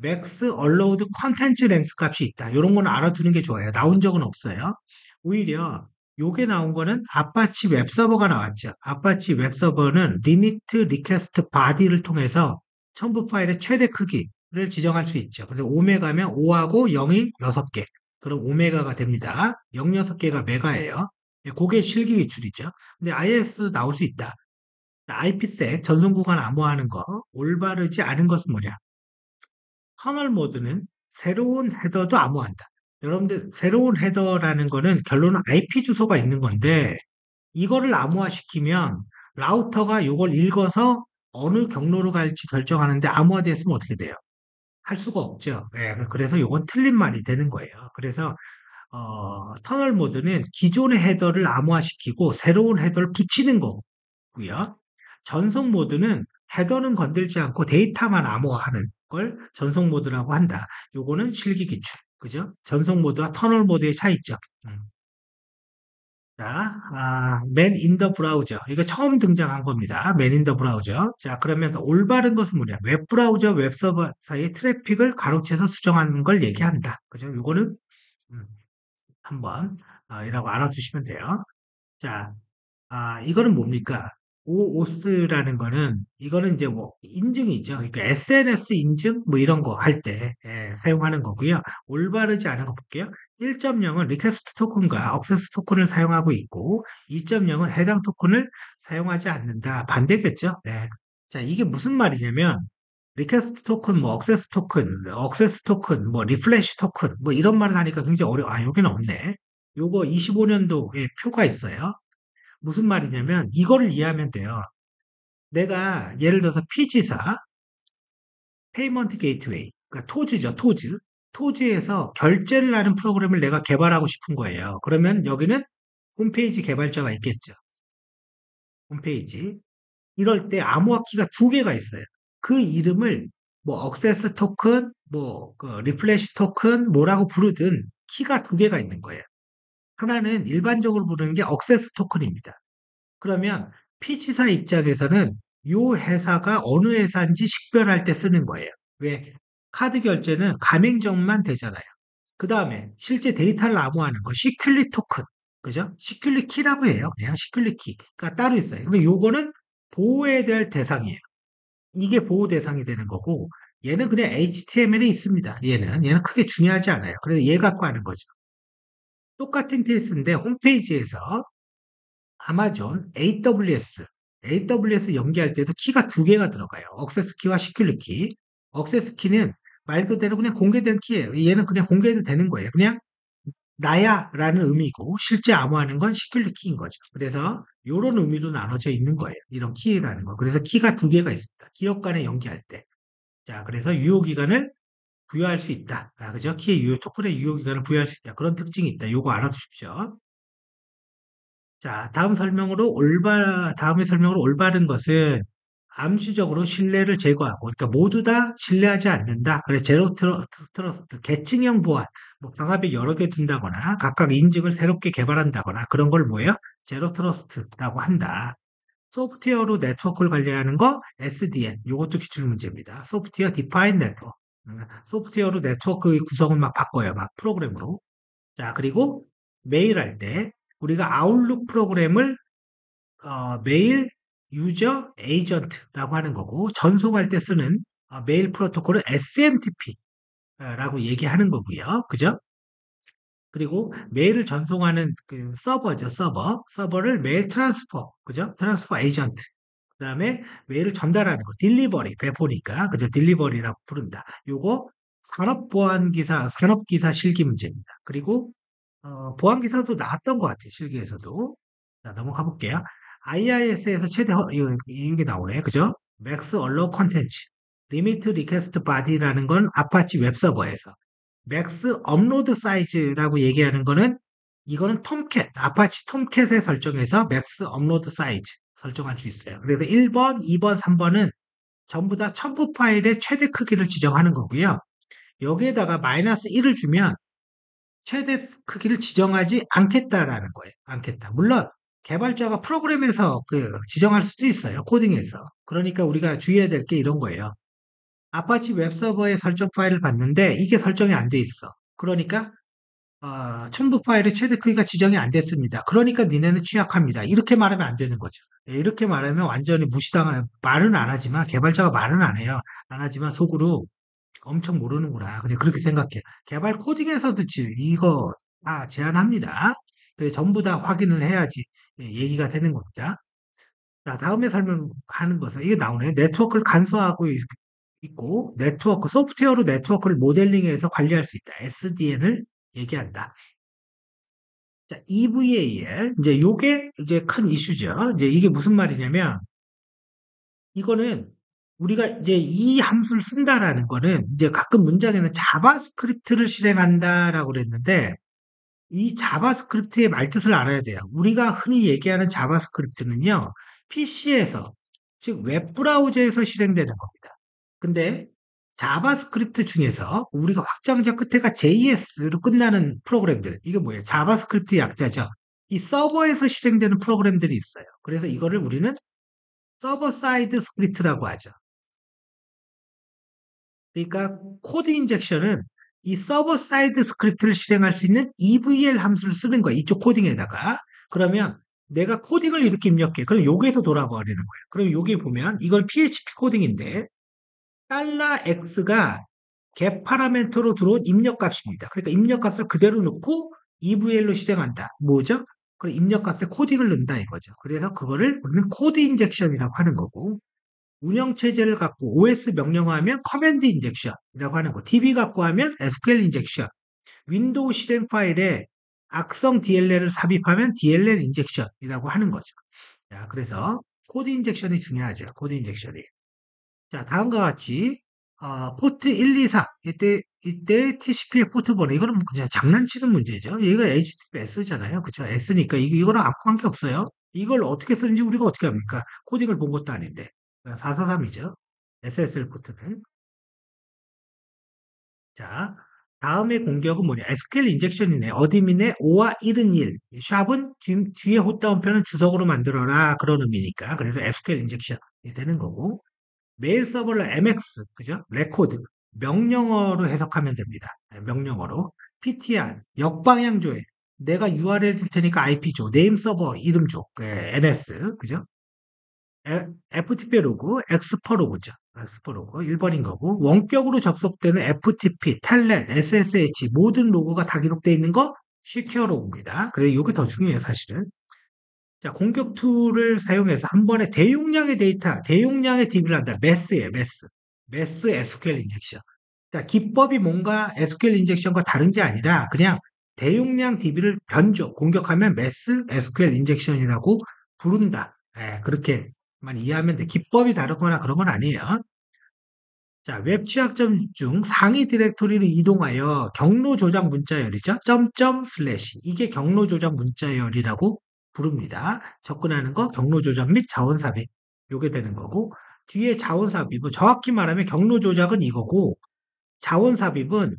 A: max allowed content length 값이 있다. 이런 거는 알아두는 게 좋아요. 나온 적은 없어요. 오히려 요게 나온 거는 아파치 웹서버가 나왔죠. 아파치 웹서버는 리미트 리퀘스트 바디를 통해서 첨부 파일의 최대 크기를 지정할 수 있죠. 그래서 오메가면 5하고 0이 6개. 그럼 오메가가 됩니다. 0, 6개가 메가예요. 예, 그게 실기 기출이죠. 근데 IS도 나올 수 있다. IPsec 전송 구간 암호화하는 거 올바르지 않은 것은 뭐냐? 터널 모드는 새로운 헤더도 암호한다. 여러분들 새로운 헤더라는 거는 결론은 IP 주소가 있는 건데 이거를 암호화시키면 라우터가 이걸 읽어서 어느 경로로 갈지 결정하는데 암호화됐으면 어떻게 돼요? 할 수가 없죠. 예, 그래서 이건 틀린 말이 되는 거예요. 그래서 터널 모드는 기존의 헤더를 암호화시키고 새로운 헤더를 붙이는 거고요. 전송 모드는 헤더는 건들지 않고 데이터만 암호화하는 걸 전송 모드라고 한다. 요거는 실기 기출. 그죠? 전송 모드와 터널 모드의 차이점. 음. 자, Man in the Browser. 이거 처음 등장한 겁니다. Man in the Browser. 자, 그러면 올바른 것은 뭐냐? 웹 브라우저, 웹 서버 사이의 트래픽을 가로채서 수정하는 걸 얘기한다. 그죠? 요거는 음, 한번 이라고 알아두시면 돼요. 자, 이거는 뭡니까? 오오스라는 거는, 이거는 이제 뭐, 인증이죠. 그러니까 SNS 인증, 뭐 이런 거 할 때, 사용하는 거고요. 올바르지 않은 거 볼게요. 1.0은 리퀘스트 토큰과 억세스 토큰을 사용하고 있고, 2.0은 해당 토큰을 사용하지 않는다. 반대겠죠? 네. 자, 이게 무슨 말이냐면, 리퀘스트 토큰, 뭐, 억세스 토큰, 뭐, 리플래시 토큰, 뭐, 이런 말을 하니까 굉장히 어려워. 여기는 없네. 요거 25년도에 표가 있어요. 무슨 말이냐면 이거를 이해하면 돼요. 내가 예를 들어서 피지사, 페이먼트 게이트웨이, 그러니까 토즈죠, 토즈. 토즈에서 결제를 하는 프로그램을 내가 개발하고 싶은 거예요. 그러면 여기는 홈페이지 개발자가 있겠죠. 홈페이지. 이럴 때 암호화 키가 두 개가 있어요. 그 이름을 뭐 억세스 토큰, 뭐 리플래시 토큰 뭐라고 부르든 키가 두 개가 있는 거예요. 하나는 일반적으로 부르는 게 억세스 토큰입니다. 그러면 피지사 입장에서는 요 회사가 어느 회사인지 식별할 때 쓰는 거예요. 왜? 카드 결제는 가맹점만 되잖아요. 그 다음에 실제 데이터를 암호하는 거, 시큐리 토큰. 그죠? 시큐리 키라고 해요. 그냥 시큐리 키가 따로 있어요. 근데 요거는 보호해야 될 대상이에요. 이게 보호 대상이 되는 거고, 얘는 그냥 HTML에 있습니다. 얘는 크게 중요하지 않아요. 그래서 얘 갖고 하는 거죠. 똑같은 케이스인데 홈페이지에서 아마존, AWS 연계할 때도 키가 두 개가 들어가요. 억세스 키와 시큐리 키. 억세스 키는 말 그대로 그냥 공개된 키예요. 얘는 그냥 공개도 되는 거예요. 그냥 나야 라는 의미고 실제 암호하는 건 시큐리 키인 거죠. 그래서 이런 의미로 나눠져 있는 거예요. 이런 키라는 거. 그래서 키가 두 개가 있습니다. 기업 간에 연계할 때. 자, 그래서 유효기간을 부여할 수 있다. 그죠? 키의 유효, 토큰의 유효기간을 부여할 수 있다. 그런 특징이 있다. 요거 알아두십시오. 자, 다음의 설명으로 올바른 것은 암시적으로 신뢰를 제거하고, 그러니까 모두 다 신뢰하지 않는다. 그래서 제로 트러스트, 계층형 보안, 뭐 방합이 여러 개 둔다거나, 각각 인증을 새롭게 개발한다거나, 그런 걸 뭐예요? 제로 트러스트라고 한다. 소프트웨어로 네트워크를 관리하는 거, SDN. 이것도 기출 문제입니다. 소프트웨어 디파인 네트워크. 소프트웨어로 네트워크의 구성을 막 바꿔요. 막 프로그램으로. 자, 그리고 메일 할 때, 우리가 아웃룩 프로그램을 메일 유저 에이전트라고 하는 거고 전송할 때 쓰는 메일 프로토콜은 SMTP라고 얘기하는 거고요. 그죠? 그리고 메일을 전송하는 그 서버죠, 서버를 메일 트랜스퍼, 그죠? 트랜스퍼 에이전트. 그다음에 메일을 전달하는 거, 딜리버리, 배포니까, 그죠? 딜리버리라고 부른다. 요거 산업기사 실기 문제입니다. 그리고 보안기사도 나왔던 것 같아요, 실기에서도. 자, 넘어가 볼게요. IIS에서 이게 나오네, 그죠? Max Allow Content, Limit Request Body라는 건 아파치 웹서버에서. 맥스 업로드 사이즈라고 얘기하는 거는 이거는 톰캣, 아파치 톰캣에 설정해서 맥스 업로드 사이즈 설정할 수 있어요. 그래서 1번, 2번, 3번은 전부 다 첨부 파일의 최대 크기를 지정하는 거고요. 여기에다가 마이너스 1을 주면 최대 크기를 지정하지 않겠다라는 거예요. 않겠다. 물론 개발자가 프로그램에서 지정할 수도 있어요. 코딩에서. 그러니까 우리가 주의해야 될 게 이런 거예요. 아파치 웹서버의 설정 파일을 봤는데 이게 설정이 안 돼 있어. 그러니까 첨부 파일의 최대 크기가 지정이 안 됐습니다. 그러니까 니네는 취약합니다. 이렇게 말하면 안 되는 거죠. 예, 이렇게 말하면 완전히 무시당하는, 말은 안 하지만, 개발자가 말은 안 해요. 안 하지만 속으로 엄청 모르는구나. 그냥 그렇게 생각해. 개발 코딩에서도 이거 다 제한합니다. 그래, 전부 다 확인을 해야지 예, 얘기가 되는 겁니다. 자, 다음에 설명하는 것은 이게 나오네. 네트워크를 간소화하고 있고, 소프트웨어로 네트워크를 모델링해서 관리할 수 있다. SDN을 얘기한다. 자, EVAL. 이제 요게 이제 큰 이슈죠. 이제 이게 무슨 말이냐면, 이거는 우리가 이제 이 함수를 쓴다라는 거는 이제 가끔 문장에는 자바스크립트를 실행한다라고 그랬는데, 이 자바스크립트의 말뜻을 알아야 돼요. 우리가 흔히 얘기하는 자바스크립트는요, PC에서, 즉 웹브라우저에서 실행되는 겁니다. 근데 자바스크립트 중에서 우리가 확장자 끝에가 JS로 끝나는 프로그램들, 이게 뭐예요? 자바스크립트 약자죠. 이 서버에서 실행되는 프로그램들이 있어요. 그래서 이거를 우리는 서버 사이드 스크립트라고 하죠. 그러니까 코드 인젝션은 이 서버 사이드 스크립트를 실행할 수 있는 EVL 함수를 쓰는 거예요. 이쪽 코딩에다가. 그러면 내가 코딩을 이렇게 입력해. 그럼 여기에서 돌아버리는 거예요. 그럼 여기 보면 이건 PHP 코딩인데 $x가 get 파라미터로 들어온 입력값입니다. 그러니까 입력값을 그대로 넣고 EVL로 실행한다. 뭐죠? 그럼 입력값에 코딩을 넣는다 이거죠. 그래서 그거를 우리는 코드 인젝션이라고 하는 거고 운영 체제를 갖고 OS 명령어하면 커맨드 인젝션이라고 하는 거. DB 갖고 하면 SQL 인젝션. 윈도우 실행 파일에 악성 DLL을 삽입하면 DLL 인젝션이라고 하는 거죠. 자, 그래서 코드 인젝션이 중요하죠. 코드 인젝션이. 자, 다음과 같이 포트 124 이때 TCP의 포트 번호 이거는 뭐 그냥 장난치는 문제죠. 얘가 HTTPS잖아요. 그쵸? S니까 이거랑 아무 관계 없어요. 이걸 어떻게 쓰는지 우리가 어떻게 합니까? 코딩을 본 것도 아닌데. 443이죠. SSL 포트는. 자, 다음의 공격은 뭐냐? SQL 인젝션이네. 어드민의 5와 1은 1. 샵은 뒤에 헛다운표는 주석으로 만들어라. 그런 의미니까. 그래서 SQL 인젝션이 되는 거고. 메일 서버를 MX, 그죠? 레코드. 명령어로 해석하면 됩니다. 네, 명령어로. PTR, 역방향 조회. 내가 URL 줄 테니까 IP 줘. 네임 서버 이름 줘. NS, 그죠? FTP 로그, 엑스퍼 로그죠. 엑스퍼 로그 1번인 거고 원격으로 접속되는 FTP, 텔넷, SSH 모든 로그가 다 기록되어 있는 거 시큐어 로그입니다. 그래서 이게 더 중요해요, 사실은. 자, 공격 툴을 사용해서 한 번에 대용량의 데이터, 대용량의 DB를 한다. 매스예요, 매스. 매스 SQL 인젝션. 그러니까 기법이 뭔가 SQL 인젝션과 다른 게 아니라 그냥 대용량 DB를 공격하면 매스 SQL 인젝션이라고 부른다. 예, 그렇게만 이해하면 돼. 기법이 다르거나 그런 건 아니에요. 자, 웹 취약점 중 상위 디렉토리를 이동하여 경로 조작 문자열이죠. 점점 슬래시. 이게 경로 조작 문자열이라고 부릅니다. 접근하는 거 경로 조작 및 자원 삽입. 요게 되는 거고 뒤에 자원 삽입은 정확히 말하면 경로 조작은 이거고 자원 삽입은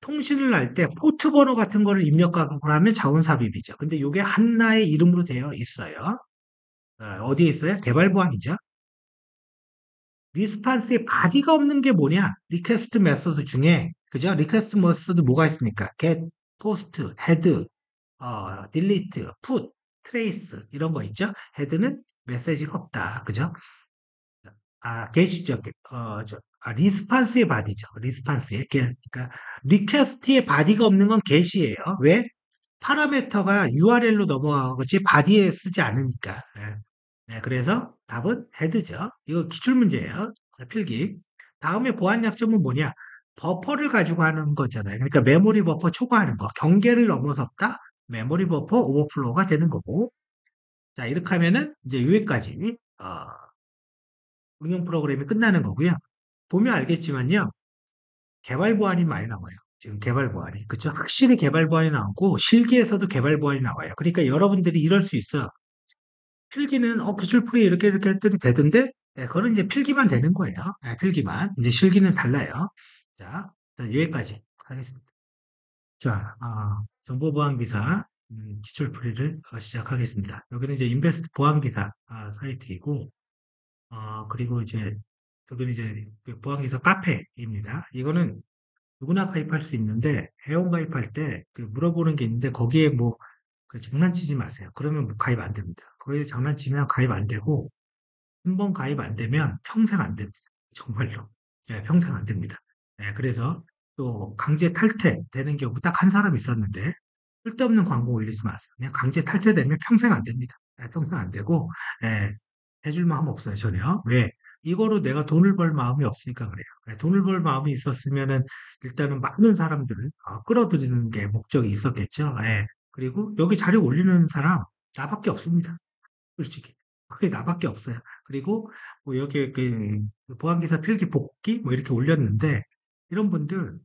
A: 통신을 할 때 포트 번호 같은 거를 입력하고 하면 자원 삽입이죠. 근데 요게 하나의 이름으로 되어 있어요. 어디에 있어요? 개발 보안이죠. 리스판스에 바디가 없는 게 뭐냐? 리퀘스트 메소드 중에 그죠? 리퀘스트 메소드 뭐가 있습니까? get, post, head, delete, put, trace 이런 거 있죠? head는 메시지가 없다. 그죠? get이죠. 리스판스의 바디죠. 리스판스의 그러니까 리퀘스트의 바디가 없는 건 get이에요. 왜? 파라메터가 URL로 넘어가지 바디에 쓰지 않으니까. 예. 네, 그래서 답은 헤드죠. 이거 기출문제예요. 자, 필기. 다음에 보안 약점은 뭐냐? 버퍼를 가지고 하는 거잖아요. 그러니까 메모리 버퍼 초과하는 거. 경계를 넘어섰다. 메모리 버퍼 오버플로우가 되는 거고. 자, 이렇게 하면은 이제 여기까지 응용 프로그램이 끝나는 거고요. 보면 알겠지만요. 개발 보안이 많이 나와요. 지금 개발 보안이. 그쵸? 확실히 개발 보안이 나오고 실기에서도 개발 보안이 나와요. 그러니까 여러분들이 이럴 수 있어요. 필기는 기출풀이 이렇게 했더니 되던데 예, 그거는 이제 필기만 되는 거예요. 예, 필기만. 이제 실기는 달라요. 자, 여기까지 하겠습니다. 자, 정보보안기사 기출풀이를 시작하겠습니다. 여기는 이제 인베스트 보안기사 사이트이고 그리고 이제 여기는 이제 그 보안기사 카페입니다. 이거는 누구나 가입할 수 있는데 회원 가입할 때 그 물어보는 게 있는데 거기에 뭐 그 장난치지 마세요. 그러면 뭐 가입 안 됩니다. 거기에 장난치면 가입 안 되고 한 번 가입 안 되면 평생 안 됩니다. 정말로. 예, 평생 안 됩니다. 예, 그래서 또 강제 탈퇴되는 경우 딱 한 사람 있었는데 쓸데없는 광고 올리지 마세요. 그냥 강제 탈퇴되면 평생 안 됩니다. 예, 평생 안 되고 예, 해줄 마음 없어요 전혀. 왜? 이거로 내가 돈을 벌 마음이 없으니까 그래요. 예, 돈을 벌 마음이 있었으면은 일단은 많은 사람들을 끌어들이는 게 목적이 있었겠죠. 예. 그리고 여기 자료 올리는 사람 나밖에 없습니다. 솔직히. 그게 나밖에 없어요. 그리고 뭐 여기에 그 보안기사 필기 복귀 뭐 이렇게 올렸는데 이런 분들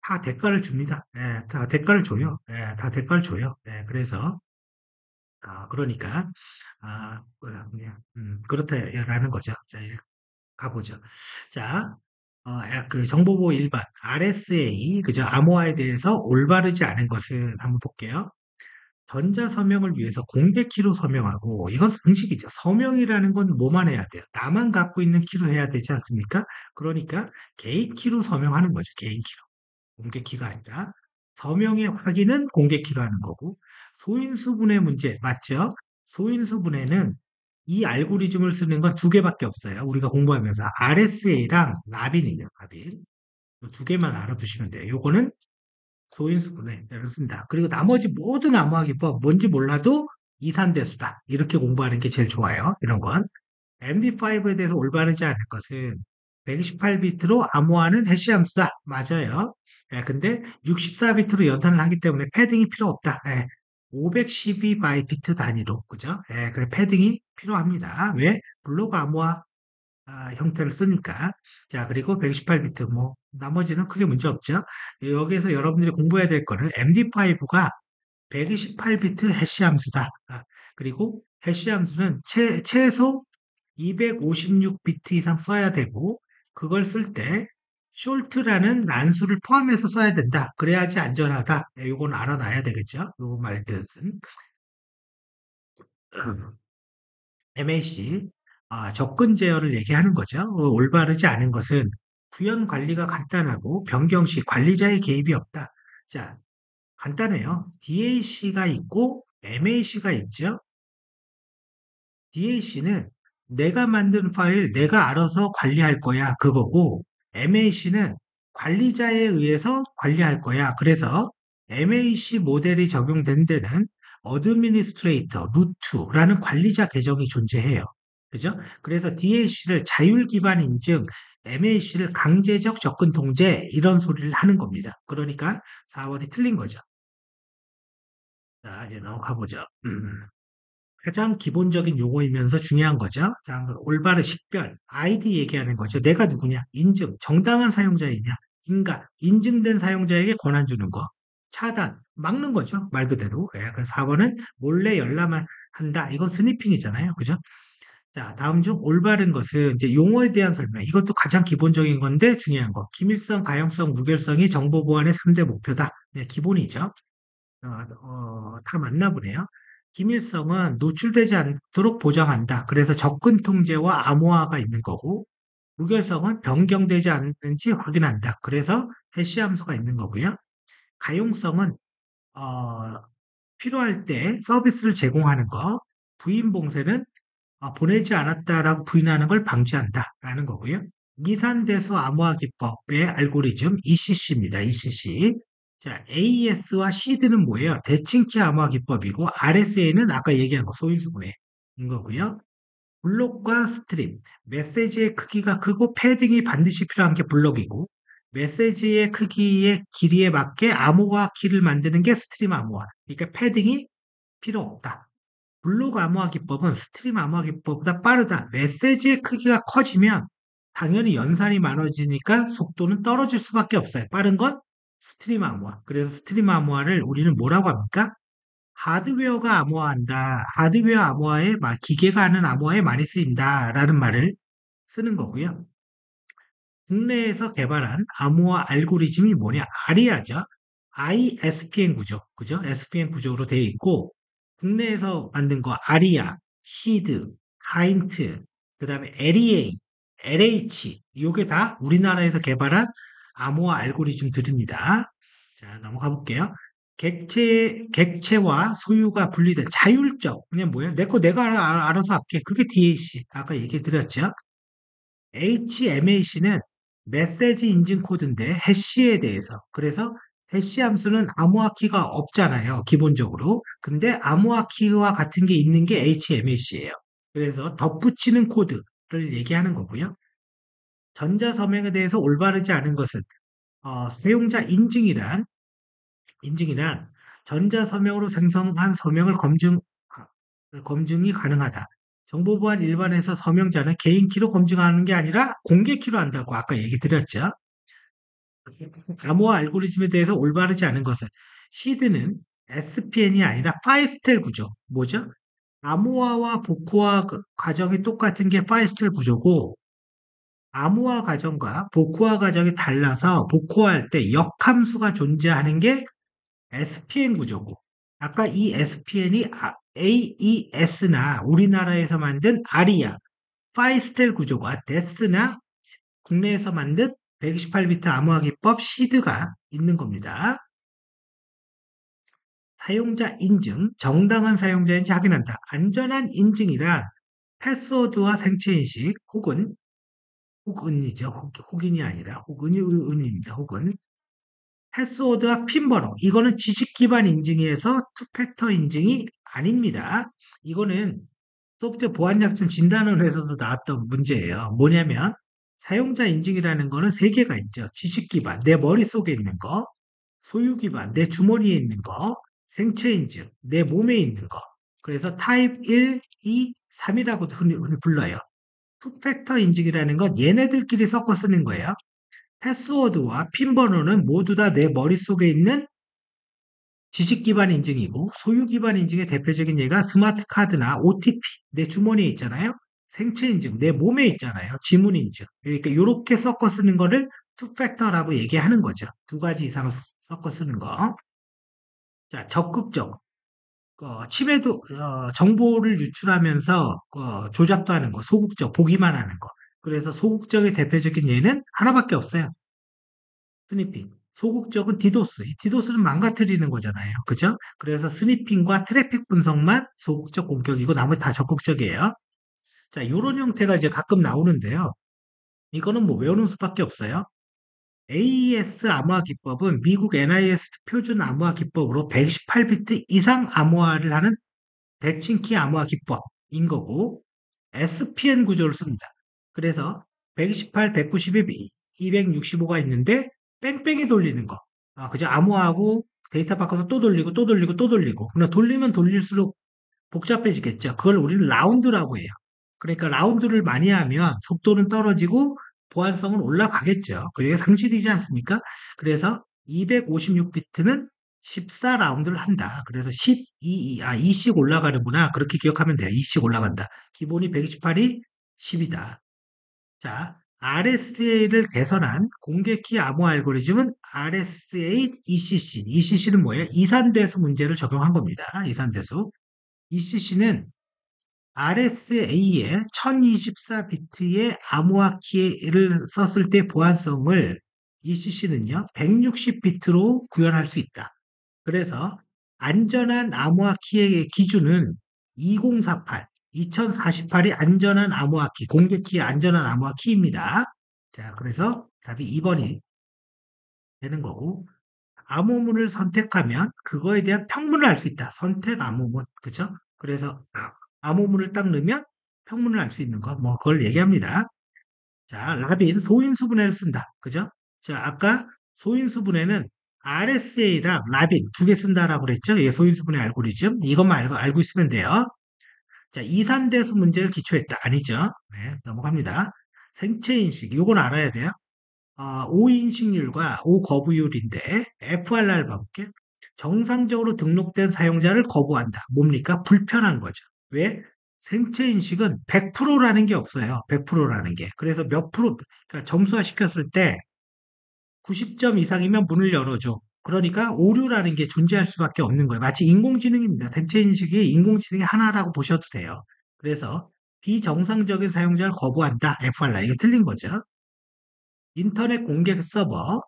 A: 다 대가를 줍니다. 예, 다 대가를 줘요. 예, 다 대가를 줘요. 예, 그래서 그러니까 그냥 그렇다라는 거죠. 자, 가보죠. 자, 그 정보보호 일반 RSA 그죠? 암호화에 대해서 올바르지 않은 것은 한번 볼게요. 전자 서명을 위해서 공개 키로 서명하고 이건 상식이죠. 서명이라는 건 뭐만 해야 돼요? 나만 갖고 있는 키로 해야 되지 않습니까? 그러니까 개인 키로 서명하는 거죠. 개인 키로. 공개 키가 아니라 서명의 확인은 공개 키로 하는 거고 소인수분해 문제 맞죠? 소인수분해는 이 알고리즘을 쓰는 건 두 개밖에 없어요. 우리가 공부하면서 RSA랑 나빈이에요. 나빈. 이두 개만 알아두시면 돼요. 요거는 소인수분해를 쓴다. 그리고 나머지 모든 암호화기법 뭔지 몰라도 이산대수다. 이렇게 공부하는 게 제일 좋아요. 이런 건. MD5에 대해서 올바르지 않을 것은 128비트로 암호화는 해시 함수다. 맞아요. 예, 근데 64비트로 연산을 하기 때문에 패딩이 필요 없다. 예, 512바이트 단위로 그죠? 예, 그래 패딩이 필요합니다. 왜? 블록 암호화 형태를 쓰니까. 자, 그리고 128비트, 뭐, 나머지는 크게 문제 없죠. 여기에서 여러분들이 공부해야 될 거는 MD5가 128비트 해시 함수다. 그리고 해시 함수는 최소 256비트 이상 써야 되고, 그걸 쓸 때, 숄트라는 란수를 포함해서 써야 된다. 그래야지 안전하다. 이건 알아놔야 되겠죠. 요 말뜻은. MAC, 접근 제어를 얘기하는 거죠. 올바르지 않은 것은 구현 관리가 간단하고 변경 시 관리자의 개입이 없다. 자, 간단해요. DAC가 있고 MAC가 있죠. DAC는 내가 만든 파일 내가 알아서 관리할 거야. 그거고 MAC는 관리자에 의해서 관리할 거야. 그래서 MAC 모델이 적용된 데는 어드미니스트레이터, 루트라는 관리자 계정이 존재해요. 그죠? 그래서 DAC를 자율 기반 인증, MAC를 강제적 접근 통제 이런 소리를 하는 겁니다. 그러니까 4번이 틀린 거죠. 자, 이제 넘어가 보죠. 가장 기본적인 용어이면서 중요한 거죠. 자, 올바른 식별, 아이디 얘기하는 거죠. 내가 누구냐? 인증, 정당한 사용자이냐? 인가, 인증된 사용자에게 권한 주는 거. 차단, 막는 거죠. 말 그대로. 예, 그래서 4번은 몰래 열람만 한다. 이건 스니핑이잖아요. 그죠? 자, 다음 중 올바른 것은 이제 용어에 대한 설명. 이것도 가장 기본적인 건데 중요한 거. 기밀성, 가용성, 무결성이 정보 보안의 3대 목표다. 네, 기본이죠. 다 맞나 보네요. 기밀성은 노출되지 않도록 보장한다. 그래서 접근 통제와 암호화가 있는 거고, 무결성은 변경되지 않는지 확인한다. 그래서 해시 함수가 있는 거고요. 가용성은 어, 필요할 때 서비스를 제공하는 거, 부인 봉쇄는 보내지 않았다라고 부인하는 걸 방지한다라는 거고요. 이산대소 암호화 기법의 알고리즘 ECC입니다. ECC. 자, AES와 CD는 뭐예요? 대칭키 암호화 기법이고 RSA는 아까 얘기한 거 소인수분해인 거고요. 블록과 스트림, 메시지의 크기가 크고 패딩이 반드시 필요한 게 블록이고 메시지의 크기의 길이에 맞게 암호화 키를 만드는 게 스트림 암호화. 그러니까 패딩이 필요 없다. 블록 암호화 기법은 스트림 암호화 기법보다 빠르다. 메시지의 크기가 커지면 당연히 연산이 많아지니까 속도는 떨어질 수밖에 없어요. 빠른 건 스트림 암호화. 그래서 스트림 암호화를 우리는 뭐라고 합니까? 하드웨어가 암호화한다. 하드웨어 암호화에 기계가 하는 암호화에 많이 쓰인다라는 말을 쓰는 거고요. 국내에서 개발한 암호화 알고리즘이 뭐냐? 아리아죠. ISPN 구조, 그죠? SPN 구조로 되어 있고, 국내에서 만든 거 아리아, 시드, 하인트, 그 다음에 LEA, LH, 요게 다 우리나라에서 개발한 암호화 알고리즘들입니다. 자, 넘어가 볼게요. 객체와 소유가 분리된 자율적, 그냥 뭐야? 내 거 내가 알아서 할게. 그게 DAC. 아까 얘기 드렸죠? HMAC는 메시지 인증 코드인데 해시에 대해서. 그래서 해시 함수는 암호화 키가 없잖아요. 기본적으로. 근데 암호화 키와 같은 게 있는 게 HMAC예요. 그래서 덧붙이는 코드를 얘기하는 거고요. 전자서명에 대해서 올바르지 않은 것은 사용자 인증이란 전자서명으로 생성한 서명을 검증이 가능하다. 정보보안 일반에서 서명자는 개인키로 검증하는 게 아니라 공개키로 한다고 아까 얘기 드렸죠. 암호화 알고리즘에 대해서 올바르지 않은 것은 시드는 SPN이 아니라 파이스텔 구조. 뭐죠? 암호화와 복호화 과정이 똑같은 게 파이스텔 구조고 암호화 과정과 복호화 과정이 달라서 복호할 때 역함수가 존재하는 게 SPN 구조고 아까 이 SPN이 AES나 우리나라에서 만든 아리아, 파이스텔 구조가 데스나 국내에서 만든 128비트 암호화 기법 시드가 있는 겁니다. 사용자 인증, 정당한 사용자인지 확인한다. 안전한 인증이란 패스워드와 생체 인식 혹은이죠. 혹인이 아니라 혹은입니다. 혹은 패스워드와 핀 번호. 이거는 지식 기반 인증에서 투팩터 인증이 아닙니다. 이거는 소프트웨어 보안 약점 진단원에서도 나왔던 문제예요. 뭐냐면 사용자 인증이라는 거는 세 개가 있죠. 지식 기반, 내 머릿속에 있는 거, 소유 기반, 내 주머니에 있는 거, 생체 인증, 내 몸에 있는 거. 그래서 타입 1, 2, 3이라고도 흔히 불러요. 투팩터 인증이라는 건 얘네들끼리 섞어 쓰는 거예요. 패스워드와 핀 번호는 모두 다 내 머릿속에 있는 지식 기반 인증이고 소유 기반 인증의 대표적인 예가 스마트 카드나 OTP 내 주머니에 있잖아요. 생체 인증 내 몸에 있잖아요. 지문 인증. 그러니까 이렇게 섞어 쓰는 거를 투 팩터라고 얘기하는 거죠. 두 가지 이상을 섞어 쓰는 거. 자, 적극적. 침해도 정보를 유출하면서 조작도 하는 거, 소극적, 보기만 하는 거. 그래서 소극적의 대표적인 예는 하나밖에 없어요. 스니핑. 소극적은 디도스. 이 디도스는 망가뜨리는 거잖아요. 그죠? 그래서 스니핑과 트래픽 분석만 소극적 공격이고 나머지 다 적극적이에요. 자, 요런 형태가 이제 가끔 나오는데요. 이거는 뭐 외우는 수밖에 없어요. AES 암호화 기법은 미국 NIST 표준 암호화 기법으로 128비트 이상 암호화를 하는 대칭키 암호화 기법인 거고 SPN 구조를 씁니다. 그래서 128, 192, 265가 있는데 뺑뺑이 돌리는 거. 그죠? 암호하고 데이터 바꿔서 또 돌리고 또 돌리고 또 돌리고. 그러나 돌리면 돌릴수록 복잡해지겠죠. 그걸 우리는 라운드라고 해요. 그러니까 라운드를 많이 하면 속도는 떨어지고 보안성은 올라가겠죠. 그게 상실이지 않습니까? 그래서 256비트는 14라운드를 한다. 그래서 2씩 올라가는구나. 그렇게 기억하면 돼요. 2씩 올라간다. 기본이 128이 10이다. 자, RSA를 개선한 공개키 암호 알고리즘은 RSA ECC. ECC는 뭐예요? 이산대수 문제를 적용한 겁니다. 이산대수. ECC는 RSA의 1024비트의 암호화 키를 썼을 때 보안성을 ECC는요, 160비트로 구현할 수 있다. 그래서 안전한 암호화 키의 기준은 2048, 2048이 안전한 암호화 키, 공개 키의 안전한 암호화 키입니다. 자, 그래서 답이 2번이 되는 거고, 암호문을 선택하면 그거에 대한 평문을 알 수 있다. 선택 암호문, 그죠? 그래서 암호문을 딱 넣으면 평문을 알 수 있는 거, 뭐 그걸 얘기합니다. 자, 라빈 소인수분해를 쓴다. 그죠? 자, 아까 소인수분해는 RSA랑 라빈 두 개 쓴다라고 그랬죠? 이게 소인수분해 알고리즘. 이것만 알고 있으면 돼요. 자, 이산대수 문제를 기초했다. 아니죠? 네, 넘어갑니다. 생체인식, 요건 알아야 돼요. 오인식률과 오거부율인데 FRR 봐볼게요. 정상적으로 등록된 사용자를 거부한다. 뭡니까? 불편한 거죠. 왜? 생체 인식은 100%라는 게 없어요. 100%라는 게. 그래서 몇 프로, 그러니까 점수화 시켰을 때 90점 이상이면 문을 열어줘. 그러니까 오류라는 게 존재할 수밖에 없는 거예요. 마치 인공지능입니다. 생체 인식이 인공지능의 하나라고 보셔도 돼요. 그래서 비정상적인 사용자를 거부한다. FRR. 이게 틀린 거죠. 인터넷 공개 서버.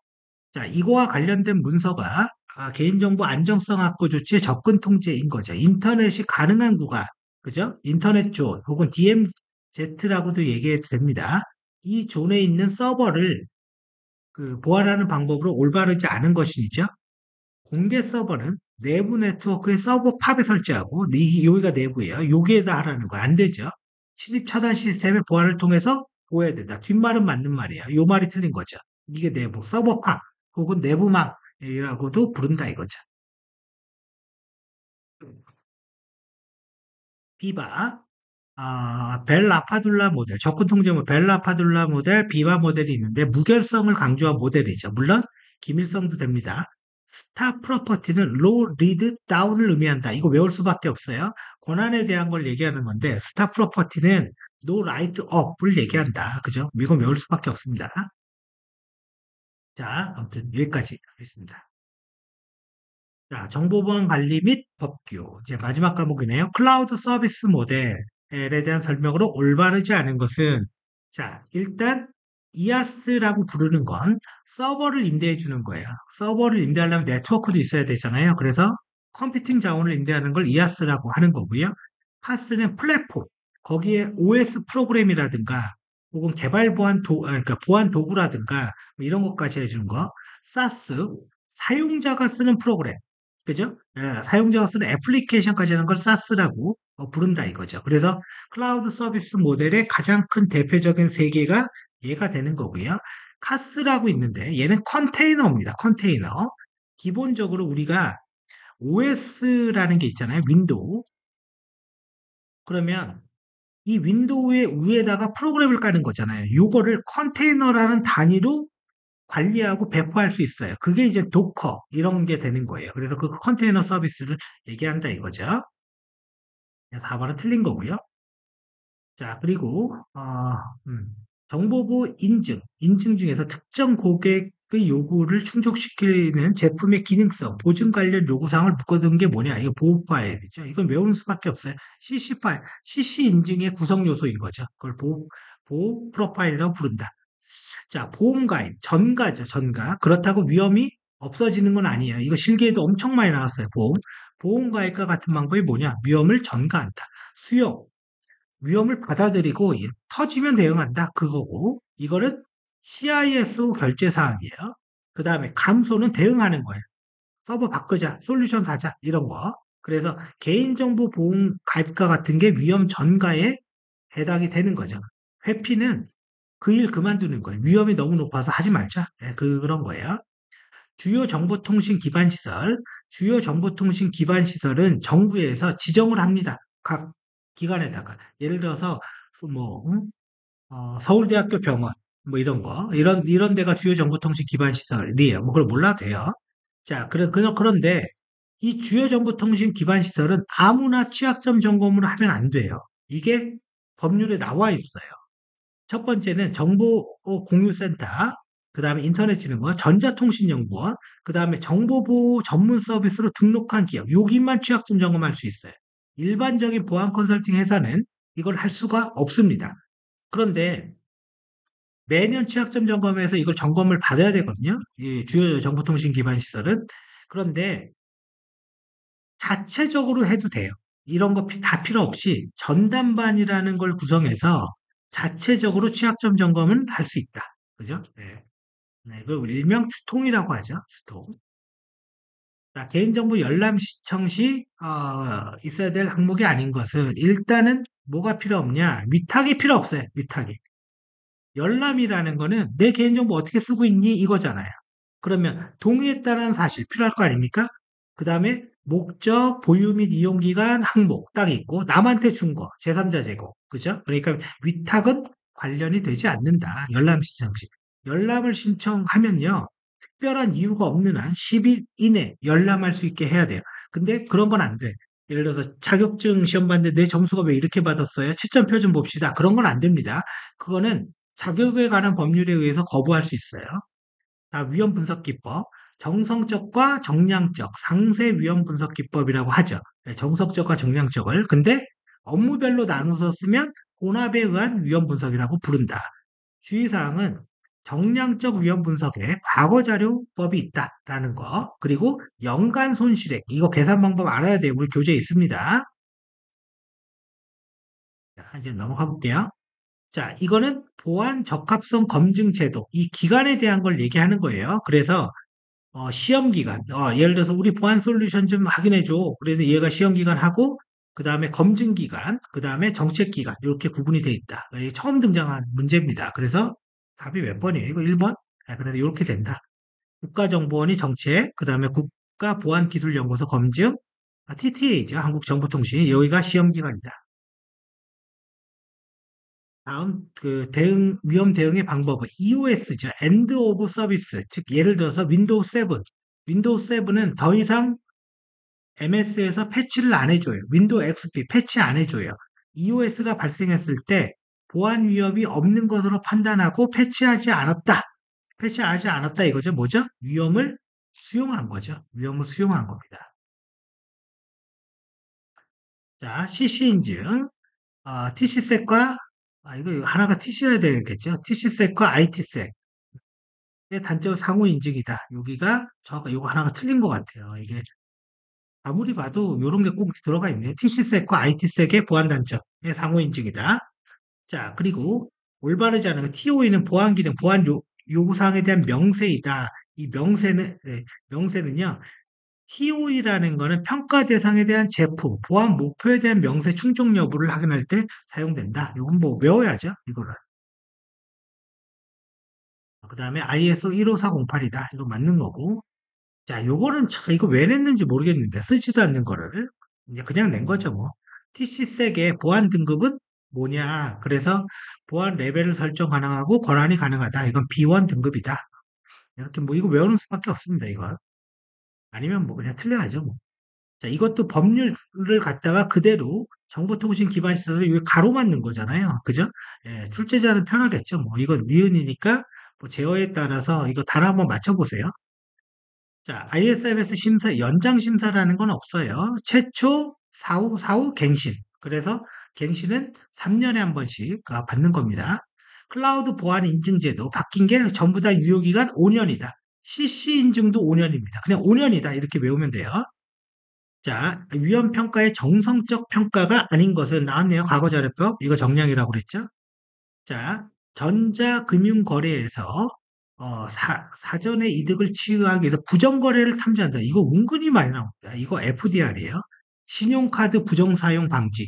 A: 자, 이거와 관련된 문서가 개인정보 안정성 확보 조치의 접근 통제인 거죠. 인터넷이 가능한 구간, 그죠? 인터넷 존 혹은 DMZ라고도 얘기해도 됩니다. 이 존에 있는 서버를 보안하는 방법으로 올바르지 않은 것이죠. 공개 서버는 내부 네트워크에 서버 팝에 설치하고 여기가 내부예요. 여기에다 하라는 거 안 되죠. 침입 차단 시스템의 보안을 통해서 보호해야 된다. 뒷말은 맞는 말이에요. 요 말이 틀린 거죠. 이게 내부 서버 팝 혹은 내부망이라고도 부른다 이거죠. 비바 벨 라파둘라 모델, 접근 통제 모델, 벨 라파둘라 모델, 비바 모델이 있는데 무결성을 강조한 모델이죠. 물론 기밀성도 됩니다. 스타 프로퍼티는 로 리드 다운을 의미한다. 이거 외울 수밖에 없어요. 권한에 대한 걸 얘기하는 건데 스타 프로퍼티는 노 라이트 업을 얘기한다. 그죠? 이건 외울 수밖에 없습니다. 자, 아무튼 여기까지 하겠습니다. 자, 정보보안 관리 및 법규. 이제 마지막 과목이네요. 클라우드 서비스 모델에 대한 설명으로 올바르지 않은 것은, 자, 일단 이아스라고 부르는 건 서버를 임대해 주는 거예요. 서버를 임대하려면 네트워크도 있어야 되잖아요. 그래서 컴퓨팅 자원을 임대하는 걸 이아스라고 하는 거고요. 파스는 플랫폼. 거기에 OS 프로그램이라든가 혹은 개발 그러니까 보안 도구라든가 뭐 이런 것까지 해주는 거. 사스, 사용자가 쓰는 프로그램. 그죠? 예, 사용자가 쓰는 애플리케이션까지 하는 걸 사스라고 부른다 이거죠. 그래서 클라우드 서비스 모델의 가장 큰 대표적인 세 개가 얘가 되는 거고요. 카스라고 있는데 얘는 컨테이너입니다. 컨테이너. 기본적으로 우리가 OS라는 게 있잖아요. 윈도우. 그러면 이 윈도우의 위에다가 프로그램을 까는 거잖아요. 요거를 컨테이너라는 단위로 관리하고 배포할 수 있어요. 그게 이제 도커 이런 게 되는 거예요. 그래서 그 컨테이너 서비스를 얘기한다 이거죠. 4번은 틀린 거고요. 자, 그리고 정보보호 인증 중에서 특정 고객의 요구를 충족시키는 제품의 기능성, 보증 관련 요구사항을 묶어둔 게 뭐냐? 이거 보호 파일이죠. 이건 외우는 수밖에 없어요. CC 파일, CC 인증의 구성 요소인 거죠. 그걸 보호 프로파일이라고 부른다. 자, 보험가입, 전가죠, 전가. 그렇다고 위험이 없어지는 건 아니에요. 이거 실기에도 엄청 많이 나왔어요, 보험. 보험가입과 같은 방법이 뭐냐? 위험을 전가한다. 수용, 위험을 받아들이고 터지면 대응한다. 그거고. 이거는 CISO 결제 사항이에요. 그 다음에 감소는 대응하는 거예요. 서버 바꾸자, 솔루션 사자, 이런 거. 그래서 개인정보 보험 가입과 같은 게 위험 전가에 해당이 되는 거죠. 회피는 그 일 그만두는 거예요. 위험이 너무 높아서 하지 말자. 예, 그런 거예요. 주요 정보통신 기반 시설, 주요 정보통신 기반 시설은 정부에서 지정을 합니다. 각 기관에다가. 예를 들어서 뭐 서울대학교 병원 뭐 이런 거 이런 데가 주요 정보통신 기반 시설이에요. 뭐 그걸 몰라도 돼요. 자, 그런데 이 주요 정보통신 기반 시설은 아무나 취약점 점검을 하면 안 돼요. 이게 법률에 나와 있어요. 첫 번째는 정보공유센터, 그 다음에 인터넷진흥원, 전자통신연구원, 그 다음에 정보보호 전문 서비스로 등록한 기업, 여기만 취약점 점검할 수 있어요. 일반적인 보안 컨설팅 회사는 이걸 할 수가 없습니다. 그런데 매년 취약점 점검에서 이걸 점검을 받아야 되거든요. 이 주요 정보통신 기반 시설은. 그런데 자체적으로 해도 돼요. 이런 거 다 필요 없이 전담반이라는 걸 구성해서 자체적으로 취약점 점검은 할 수 있다. 그죠? 네. 네, 그 일명 주통이라고 하죠. 주통. 자, 개인정보 열람 신청 시 있어야 될 항목이 아닌 것은 일단은 뭐가 필요 없냐? 위탁이 필요 없어요. 위탁이. 열람이라는 거는 내 개인정보 어떻게 쓰고 있니? 이거잖아요. 그러면 동의했다는 사실 필요할 거 아닙니까? 그 다음에 목적, 보유 및 이용 기간, 항목 딱 있고 남한테 준 거, 제3자 제공. 그죠? 그러니까 위탁은 관련이 되지 않는다. 열람 신청 시. 열람을 신청하면요. 특별한 이유가 없는 한 10일 이내 열람할 수 있게 해야 돼요. 근데 그런 건 안 돼. 예를 들어서 자격증 시험 봤는데 내 점수가 왜 이렇게 받았어요? 채점표 좀 봅시다. 그런 건 안 됩니다. 그거는 자격에 관한 법률에 의해서 거부할 수 있어요. 위험 분석 기법, 정성적과 정량적, 상세 위험 분석 기법이라고 하죠. 네, 정석적과 정량적을. 근데 업무별로 나누어서 쓰면 혼합에 의한 위험 분석이라고 부른다. 주의사항은 정량적 위험 분석에 과거 자료법이 있다라는 거, 그리고 연간 손실액, 이거 계산 방법 알아야 돼요. 우리 교재에 있습니다. 자, 이제 넘어가 볼게요. 자, 이거는 보안 적합성 검증 제도, 이 기간에 대한 걸 얘기하는 거예요. 그래서 시험 기간, 예를 들어서 우리 보안 솔루션 좀 확인해 줘. 그래서 얘가 시험 기간 하고, 그 다음에 검증 기간, 그 다음에 정책 기간, 이렇게 구분이 돼 있다. 이게 처음 등장한 문제입니다. 그래서 답이 몇 번이에요? 이거 1번? 그래서 이렇게 된다. 국가정보원이 정책, 그 다음에 국가보안기술연구소 검증, TTA죠. 한국정보통신. 여기가 시험 기간이다. 다음 그 대응 위험 대응의 방법은 EOS죠. End of Service. 즉 예를 들어서 윈도우 7. 윈도우 7은 더 이상 MS에서 패치를 안 해줘요. 윈도우 XP 패치 안 해줘요. EOS가 발생했을 때 보안 위협이 없는 것으로 판단하고 패치하지 않았다. 패치하지 않았다 이거죠. 뭐죠? 위험을 수용한 거죠. 위험을 수용한 겁니다. 자, CC 인증. TC색과 이거 하나가 TC여야 되겠죠. TC색과 IT색의 단점 상호 인증이다. 여기가 요거 하나가 틀린 것 같아요. 이게 아무리 봐도 이런 게 꼭 들어가 있네요. TC색과 IT색의 보안 단점의 상호 인증이다. 자, 그리고 올바르지 않은 거, TOE는 보안 기능, 보안 요구사항에 대한 명세이다. 이 명세는요, TOE라는 거는 평가 대상에 대한 제품, 보안 목표에 대한 명세 충족 여부를 확인할 때 사용된다. 이건 뭐 외워야죠, 이거를. 그 다음에 ISO 15408이다. 이거 맞는 거고. 자, 요거는 참, 이거 왜 냈는지 모르겠는데, 쓰지도 않는 거를. 이제 그냥 낸 거죠, 뭐. TC색의 보안 등급은 뭐냐. 그래서 보안 레벨을 설정 가능하고 권한이 가능하다. 이건 B1 등급이다. 이렇게 뭐, 이거 외우는 수밖에 없습니다, 이거. 아니면 뭐, 그냥 틀려야죠, 뭐. 자, 이것도 법률을 갖다가 그대로 정보통신 기반 시설을 여기 가로막는 거잖아요. 그죠? 예, 출제자는 편하겠죠. 뭐, 이건 니은이니까 뭐 제어에 따라서 이거 단 한번 맞춰보세요. 자, ISMS 심사, 연장 심사라는 건 없어요. 최초 사후 갱신. 그래서 갱신은 3년에 한 번씩 받는 겁니다. 클라우드 보안 인증제도 바뀐 게 전부 다 유효기간 5년이다. CC 인증도 5년입니다. 그냥 5년이다. 이렇게 외우면 돼요. 자, 위험 평가의 정성적 평가가 아닌 것은 나왔네요. 과거자료법. 이거 정량이라고 그랬죠? 자, 전자금융거래에서 사전의 이득을 취하기 위해서 부정거래를 탐지한다. 이거 은근히 많이 나옵니다. 이거 FDR이에요. 신용카드 부정사용 방지.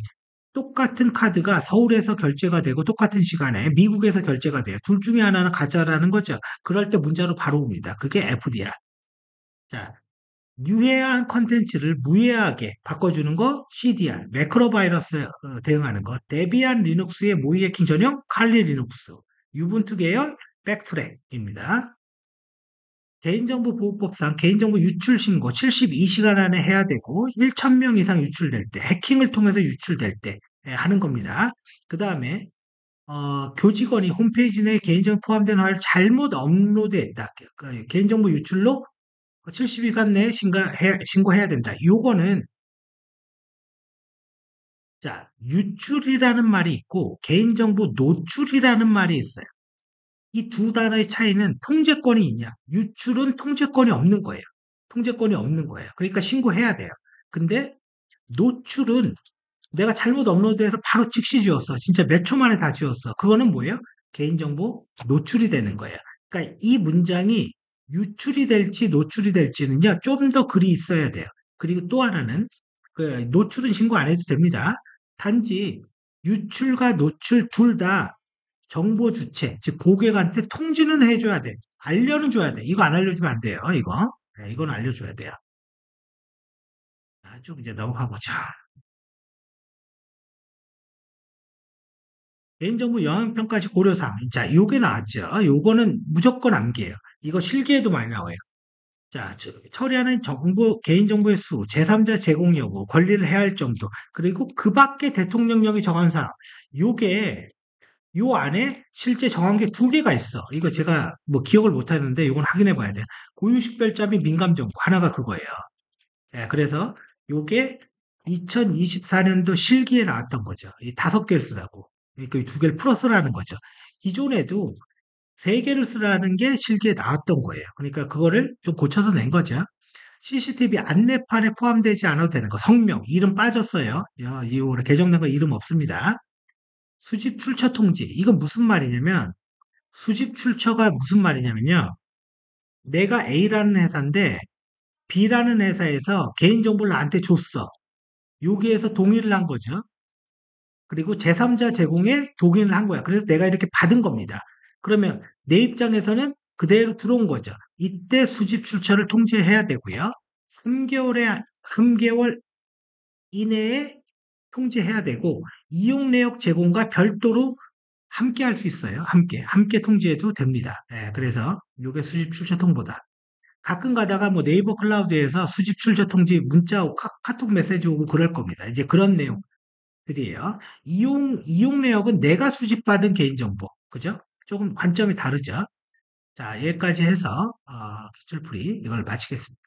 A: 똑같은 카드가 서울에서 결제가 되고 똑같은 시간에 미국에서 결제가 돼요. 둘 중에 하나는 가짜라는 거죠. 그럴 때 문자로 바로 옵니다. 그게 FDR. 자, 유해한 컨텐츠를 무해하게 바꿔주는 거 CDR, 매크로 바이러스 대응하는 거, 데비안 리눅스의 모의 해킹 전용 칼리 리눅스, 유분투 계열 백트랙입니다. 개인정보보호법상 개인정보 유출 신고 72시간 안에 해야 되고 1,000명 이상 유출될 때, 해킹을 통해서 유출될 때 하는 겁니다. 그 다음에 교직원이 홈페이지 내에 개인정보 포함된 화를 잘못 업로드했다. 개인정보 유출로 70일간 내에 신고해야 된다. 요거는, 자, 유출이라는 말이 있고, 개인정보 노출이라는 말이 있어요. 이 두 단어의 차이는 통제권이 있냐? 유출은 통제권이 없는 거예요. 통제권이 없는 거예요. 그러니까 신고해야 돼요. 근데 노출은 내가 잘못 업로드해서 바로 즉시 지웠어. 진짜 몇 초 만에 다 지웠어. 그거는 뭐예요? 개인정보 노출이 되는 거예요. 그러니까 이 문장이 유출이 될지 노출이 될지는요, 좀 더 글이 있어야 돼요. 그리고 또 하나는, 노출은 신고 안 해도 됩니다. 단지 유출과 노출 둘 다 정보 주체, 즉 고객한테 통지는 해줘야 돼. 알려는 줘야 돼. 이거 안 알려주면 안 돼요. 이거. 네, 이건 알려줘야 돼요. 쭉 이제 넘어가보죠. 개인정보 영향평가시 고려사항. 자, 요게 나왔죠. 요거는 무조건 암기예요. 이거 실기에도 많이 나와요. 자, 처리하는 개인정보의 수, 제3자 제공 여부, 권리를 해할 정도, 그리고 그 밖에 대통령령이 정한 사항. 요게, 요 안에 실제 정한 게 두 개가 있어. 이거 제가 뭐 기억을 못 하는데 요건 확인해 봐야 돼. 고유식별자 및 민감정보. 하나가 그거예요. 예, 그래서 요게 2024년도 실기에 나왔던 거죠. 이 다섯 개를 쓰라고. 그러니까 이 두 개를 풀어 쓰라는 거죠. 기존에도 세 개를 쓰라는 게 실기에 나왔던 거예요. 그러니까 그거를 좀 고쳐서 낸 거죠. CCTV 안내판에 포함되지 않아도 되는 거. 성명, 이름 빠졌어요. 야, 이거 개정된 거 이름 없습니다. 수집 출처 통지. 이건 무슨 말이냐면, 수집 출처가 무슨 말이냐면요. 내가 A라는 회사인데, B라는 회사에서 개인정보를 나한테 줬어. 여기에서 동의를 한 거죠. 그리고 제3자 제공에 동의를 한 거야. 그래서 내가 이렇게 받은 겁니다. 그러면 내 입장에서는 그대로 들어온 거죠. 이때 수집 출처를 통지해야 되고요. 3개월 이내에 통지해야 되고, 이용 내역 제공과 별도로 함께 할 수 있어요. 함께 통지해도 됩니다. 예, 그래서 이게 수집 출처 통보다. 가끔 가다가 뭐 네이버 클라우드에서 수집 출처 통지 문자 오고 카톡 메시지 오고 그럴 겁니다. 이제 그런 내용들이에요. 이용 내역은 내가 수집받은 개인정보. 그죠? 조금 관점이 다르죠. 자, 여기까지 해서 기출풀이 이걸 마치겠습니다.